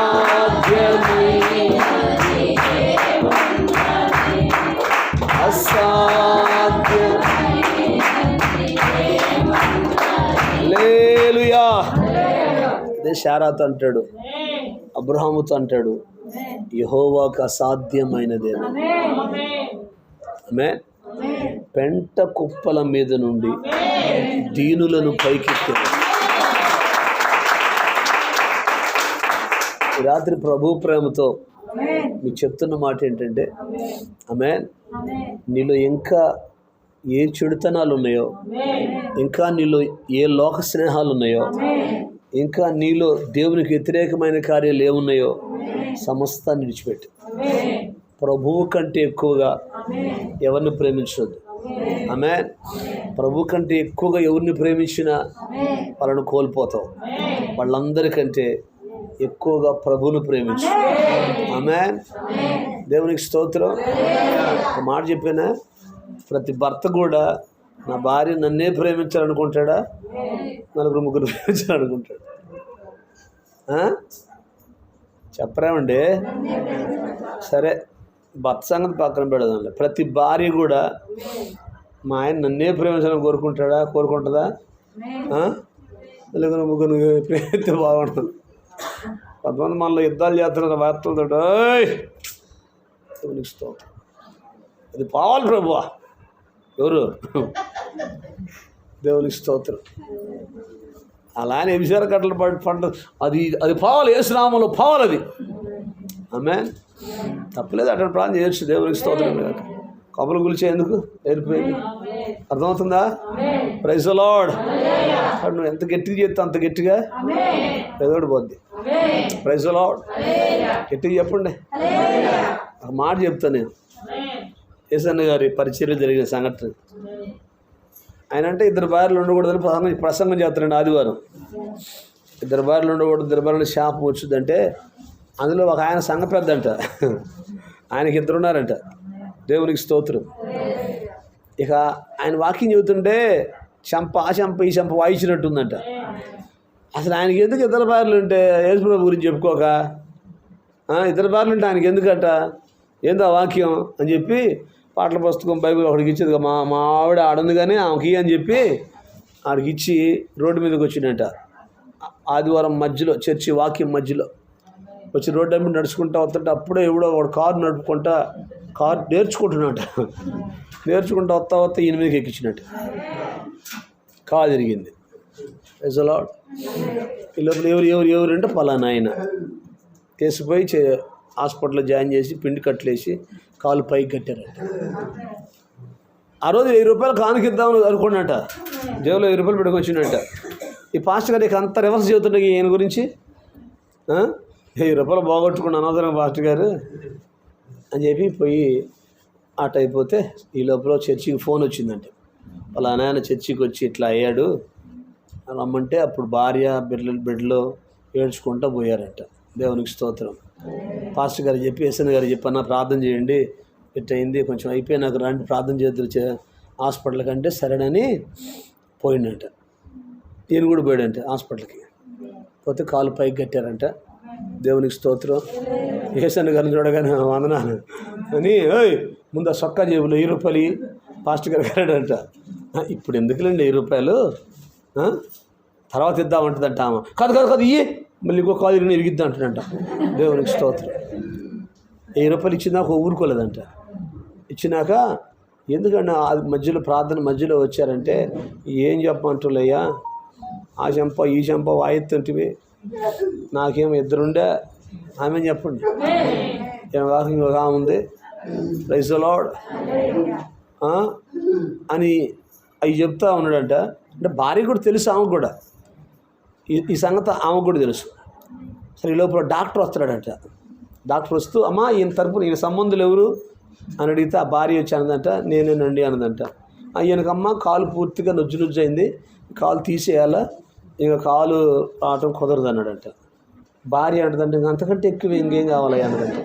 హల్లెలూయా. అదే శారాతో అంటాడు, అబ్రహాముతో అంటాడు, యెహోవాకు అసాధ్యమైనదే. ఆమేన్. పెంట కుప్పల మీద నుండి దీనులను పైకెత్తాడు. ఈ రాత్రి ప్రభు ప్రేమతో మీకు చెప్తున్న మాట ఏంటంటే, ఆమేన్, నీలో ఇంకా ఏ చెడుతనాలు ఉన్నాయో, ఇంకా నీలో ఏ లోక స్నేహాలు ఉన్నాయో, ఇంకా నీలో దేవునికి వ్యతిరేకమైన కార్యాలు ఏమున్నాయో సమస్తాన్ని విడిచిపెట్టు. ప్రభువు కంటే ఎక్కువగా ఎవరిని ప్రేమించవద్దు. ఆమేన్. ప్రభు కంటే ఎక్కువగా ఎవరిని ప్రేమించినా వాళ్ళను కోల్పోతావు. వాళ్ళందరికంటే ఎక్కువగా ప్రభువును ప్రేమించు. ఆమేన్. దేవునికి స్తోత్రం. ఒక మాట చెప్పానా, ప్రతి భర్త కూడా నా భార్య నన్నే ప్రేమించాలనుకుంటాడా, నలుగురు ముగ్గురు ప్రేమించాలనుకుంటాడు? చెప్పరామండి? సరే, భర్త సంగతి పక్కన పెడదాంలే. ప్రతి భార్య కూడా మా ఆయన నన్నే ప్రేమించాలని కోరుకుంటుందా? నలుగురు ముగ్గురు ప్రేమిస్తే బాగుంటుంది. కొంతమంది మనలో యుద్ధాలు చేస్తున్నారు వార్తలతో. దేవునికి స్తోత్రం. అది పావాలి ప్రభువా. ఎవరు? దేవునికి స్తోత్రం. అలానే విచార కట్టలు పంట అది పావాలి. యేసునామములో పావాలి. అది ఆమేన్. తప్పలేదు, అటువంటి ప్రార్థన చేయొచ్చు. దేవునికి స్తోత్రం. కబులు గురించి ఎందుకు ఏరిపోయింది? అర్థమవుతుందా? Praise the Lord. నువ్వు ఎంత గట్టిగా చేస్తే అంత గట్టిగా ఎదోడి పోద్ది. Praise the lord. గట్టిగా చెప్పండి. ఒక మాట చెప్తాను నేను. యేసన్న గారి పరిచర్య జరిగిన సంఘటన. ఆయన అంటే ఇద్దరు భార్యలు ఉండకూడదని ప్రసంగం చేస్తారండి ఆదివారం. ఇద్దరు భార్యలు ఉండకూడదు, ఇద్దరు భార్యలు శాపం వచ్చిందంటే అందులో ఒక ఆయన సంఘ పెద్ద అంట. ఆయనకి ఇద్దరు ఉన్నారంట. దేవునికి స్తోత్రం. ఇక ఆయన వాకింగ్ చెబుతుంటే ఆ చెంప ఈ చెంప వాయించినట్టుందంట. అసలు ఆయనకి ఎందుకు ఇద్దరు భార్యలు ఉంటే యేసుప్రభు గురించి చెప్పుకోక, ఇద్దరు భార్యలు ఉంటే ఆయనకి ఎందుకంట, ఏందో ఆ వాక్యం అని చెప్పి పాటల పుస్తకం బైబిల్ ఒకడికి ఇచ్చేది. మా ఆవిడ ఆడుంది కానీ ఆమెకి అని చెప్పి ఆడికి ఇచ్చి రోడ్డు మీదకి వచ్చిందంట. ఆదివారం మధ్యలో, చర్చి వాక్యం మధ్యలో వచ్చి రోడ్డు మీద నడుచుకుంటా వస్తుంటే అప్పుడే ఎవడో ఒక కారు నడుపుకుంటా, కారు నేర్చుకుంటా వస్తా ఈయన మీదకి ఎక్కించినట్టు కారు జరిగింది. లార్డ్. ఈ లోపల ఎవరంటే పలానా ఆయన తీసిపోయి హాస్పిటల్లో జాయిన్ చేసి పిండి కట్టలేసి కాలు పైకి కట్టారంట. ఆ రోజు 1000 రూపాయలు కానుకిద్దామని అనుకున్నట. జేబులో 1000 రూపాయలు పెట్టుకొచ్చిండట. ఈ పాస్టర్ గారికి అంత రివర్స్ చెబుతుండే ఈయన గురించి. 1000 రూపాయలు బాగొట్టుకున్న అనవసరంగా పాస్టర్ గారు అని చెప్పి పోయి ఆట అయిపోతే ఈ లోపల చర్చికి ఫోన్ వచ్చిందంటే, వాళ్ళ నాయన చర్చికి వచ్చి ఇట్లా అయ్యాడు, రమ్మంటే అప్పుడు భార్య బిడ్డలు ఏడ్చుకుంటూ పోయారట. దేవునికి స్తోత్రం. పాస్టర్ గారు చెప్పి ఎస్ఎన్ గారు చెప్పన్నా ప్రార్థన చేయండి, ఇట్టయింది, కొంచెం అయిపోయినాక రండి ప్రార్థన చేద్దరు హాస్పిటల్ కంటే సరేనని పోయిందంట. ఈయన కూడా పోయాడంట హాస్పిటల్కి. పోతే కాలు పైకి కట్టారంట. దేవునికి స్తోత్రం. ఎస్ఎన్ గారిని చూడగానే వందనాలు అని ముందు ఆ సొక్కా జేబులో 1000 రూపాయలు పాస్టర్ గారు కట్టాడంట. ఇప్పుడు ఎందుకులేండి 1000 రూపాయలు, తర్వాత ఇద్దామంటుందంట ఆమె. కాదు ఇయ్యి, మళ్ళీ ఇంకో కాలు ఇరిగిద్దాం అంటాడంట. దేవునికి స్తోత్రం. 1000 రూపాయలు ఇచ్చినాక ఊరుకోలేదంట. ఇచ్చినాక ఎందుకంటే అది మధ్యలో ప్రార్థన మధ్యలో వచ్చారంటే, ఏం చెప్పమంటున్నాయ్యా, ఆ చెంప ఈ చెంప వాయిస్తుంటివి, నాకేమో 2 ఉండే, ఆమె చెప్పండి, ఏం కాక ఇంకొక ఆమె ఉంది, ప్రైజ్ ది లార్డ్ అని అవి చెప్తా ఉన్నాడంట. అంటే భార్య కూడా తెలుసు, ఆమె కూడా ఈ సంగతి ఆమెకు కూడా తెలుసు. సరే ఈ లోపల డాక్టర్ వస్తాడట. డాక్టర్ వస్తూ, అమ్మా ఈయన తరపున ఈయన సంబంధులు ఎవరు అని అడిగితే ఆ భార్య వచ్చి అన్నదంట, నేనేనండి అన్నదంట. ఈయనకమ్మ కాలు పూర్తిగా నొజ్జు అయింది, కాలు తీసేయాలా, ఇక కాలు రావటం కుదరదు అన్నాడంట. భార్య అంటదంటే అంతకంటే ఎక్కువ ఇంకేం కావాలి అన్నదంట.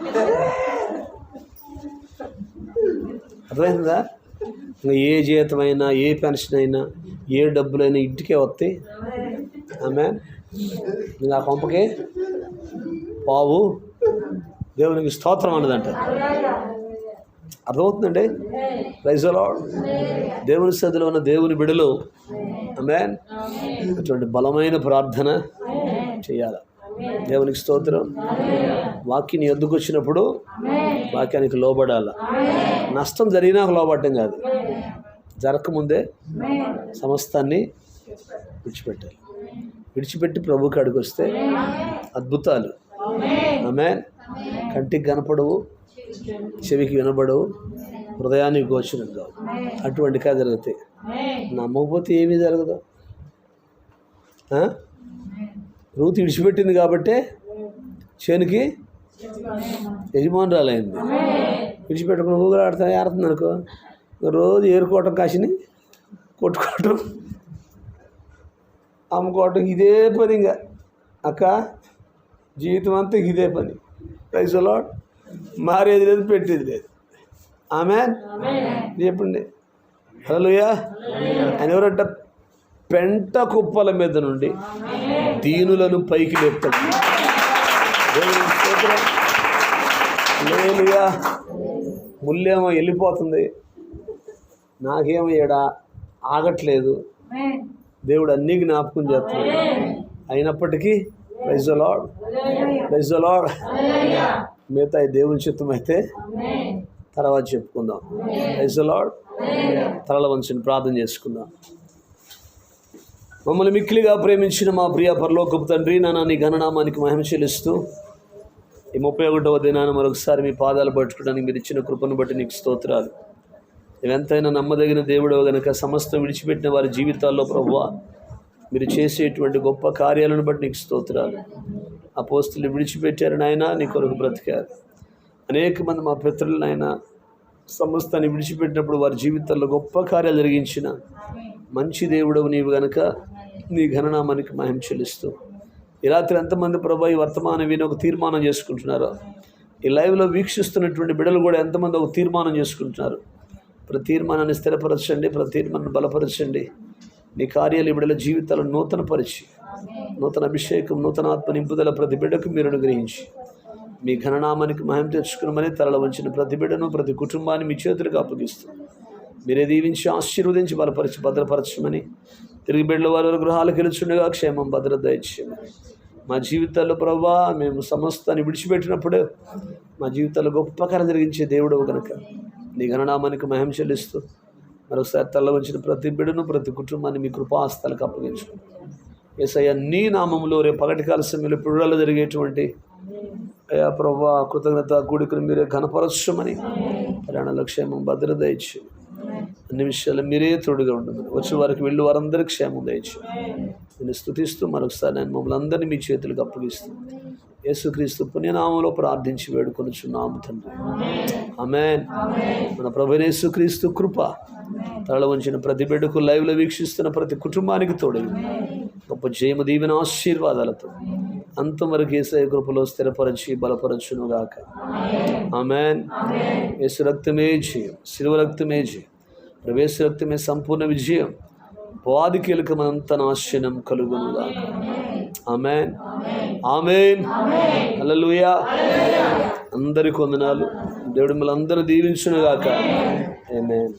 అర్థమైందా? ఇంకా ఏ జీతమైనా, ఏ పెన్షన్ అయినా, ఏ డబ్బులైనా ఇంటికే వస్తాయి. ఆమె ఇంకా కొంపకే పావు. దేవునికి స్తోత్రం అన్నదంట. అర్థమవుతుందండి? Praise the Lord. దేవుని సన్నిధిలో ఉన్న దేవుని బిడ్డలు ఆమేన్ అటువంటి బలమైన ప్రార్థన చేయాలి. దేవునికి స్తోత్రం. వాక్యం ఎందుకు వచ్చినప్పుడు వాక్యానికి లోబడాలి. నష్టం జరిగినాక లోబడటం కాదు, జరగకముందే సమస్తాన్ని విడిచిపెట్టాలి. విడిచిపెట్టి ప్రభు కాడికి వస్తే అద్భుతాలు ఆమేన్ కంటికి కనపడవు, చెవికి వినబడవు, హృదయానికి గోచరం కావు. అటువంటి కాదు జరుగుతాయి. నమ్మకపోతే ఏమీ జరగదు. రూతు విడిచిపెట్టింది కాబట్టే చేనుకి యజమానురాలైంది. విడిచిపెట్టకుండా ఊగులాడుతా ఆడుతుంది అనుకో, రోజు ఏరుకోవటం, కాసిని కొట్టుకోవటం, అమ్ముకోవటం, ఇదే పని. ఇంకా అక్క జీవితం అంతా ఇదే పని. Praise the Lord. మారేది లేదు, పెట్టేది లేదు. ఆమేన్ చెప్పండి. హల్లెలూయా. ఆయన ఎవరంట? పెంట కుప్పల మీద నుండి దీనులను పైకి లేపుతాడు. హల్లెలూయా. ముళ్ళేమో వెళ్ళిపోతుంది, నాకేమో ఏడా ఆగట్లేదు. దేవుడు అన్నీ జ్ఞాపకం చేస్తున్నాడు. అయినప్పటికీ praise the Lord, praise the Lord. మిగతా దేవుని చిత్తం అయితే తర్వాత చెప్పుకుందాం. Praise the Lord. తలల వంచుని ప్రార్థన చేసుకుందాం. మమ్మల్ని మిక్కిలిగా ప్రేమించిన మా ప్రియ పరలోకపు తండ్రి, నాన్న నీ ఘననామానికి మహిమ చెల్లిస్తూ ఈ 31వ దినాన మరొకసారి మీ పాదాలు పట్టుకోవడానికి మీరు ఇచ్చిన కృపను బట్టి నీకు స్తోత్రాలు. నువ్వెంతైనా నమ్మదగిన దేవుడవు గనుక సమస్తం విడిచిపెట్టిన వారి జీవితాల్లో ప్రభువా మీరు చేసేటువంటి గొప్ప కార్యాలను బట్టి నీకు స్తోత్రాలు. అపోస్తులు విడిచిపెట్టారు నాయన, నీ కొరకు బ్రతికారు. అనేక మంది మా పితరులు నాయన సమస్తాన్ని విడిచిపెట్టినప్పుడు వారి జీవితాల్లో గొప్ప కార్యాలు జరిగించిన మంచి దేవుడవు నీవు గనుక నీ ఘననామానికి మహిమ చెల్లిస్తూ ఈ రాత్రి ఎంతమంది ప్రభు ఈ వర్తమానం విని ఒక తీర్మానం చేసుకుంటున్నారో, ఈ లైవ్లో వీక్షిస్తున్నటువంటి బిడ్డలు కూడా ఎంతమంది ఒక తీర్మానం చేసుకుంటున్నారు. ప్రతి తీర్మానాన్ని స్థిరపరచండి, ప్రతి తీర్మానాన్ని బలపరచండి. నీ కార్యాలు ఈ బిడ్డల జీవితాలను నూతనపరిచి, నూతన అభిషేకం, నూతన ఆత్మ నింపుదల ప్రతి బిడ్డకు మీరు అనుగ్రహించి మీ ఘననామానికి మహిమ తెచ్చుకున్నామని తరల వంచిన ప్రతి బిడ్డను, ప్రతి కుటుంబాన్ని మీ చేతులకు అప్పగిస్తూ మీరే దీవించి ఆశీర్వదించి బలపరిచి భద్రపరచమని, తిరిగి బిడ్డల వారి గృహాలకు వెలుచుండగా క్షేమం భద్రత ఇచ్చేయమని, మా జీవితాల్లో ప్రభా మేము సమస్తాన్ని విడిచిపెట్టినప్పుడు మా జీవితాల్లో గొప్ప కార్యం జరిగించే దేవుడవు కనుక నీ ఘననామానికి మహిమ చెల్లిస్తూ మరొకసారి తల్ల వంచిన ప్రతి బిడ్డను, ప్రతి కుటుంబాన్ని మీ కృపాహస్తాలకు అప్పగించు. యేసయ్య నీ నామంలో రేపు పగటికాల సమయంలో పురుడాలో జరిగేటువంటి అయ్యా ప్రభా కృతజ్ఞత కూడికను మీరే ఘనపరచమని, ప్రయాణాల క్షేమం భద్రత ఇచ్చి అన్ని విషయాలు మీరే తోడుగా ఉండమని, వచ్చే వారికి వెళ్ళి వారందరికీ క్షేమం దయచు. నేను స్తుతిస్తూ మరొకసారి నేను మమ్మల్ని అందరినీ మీ చేతులకు అప్పగిస్తూ యేసుక్రీస్తు పుణ్యనామంలో ప్రార్థించి వేడుకొనుచున్నాము తండ్రి. ఆమేన్. మన ప్రభువైన యేసుక్రీస్తు కృప తరల వంచిన ప్రతి బిడ్డకు, లైవ్లో వీక్షిస్తున్న ప్రతి కుటుంబానికి తోడై గొప్ప జయము దీవెన ఆశీర్వాదాలతో అంతవరకు యేసయ్య కృపలో స్థిరపరచి బలపరచునుగాక. ఆమేన్. యేసు రక్తమే జయం, శిలువ రక్తమే జయం, ప్రవేశ రక్తమే సంపూర్ణ విజయం. వాది కీలకమంత నాశనం కలుగునుగాక. ఆమేన్. ఆమేన్. హల్లెలూయా. అందరికి వందనాలు. దేవుడు మిమ్మల్ని అందరూ దీవించునుగాక. ఆమేన్.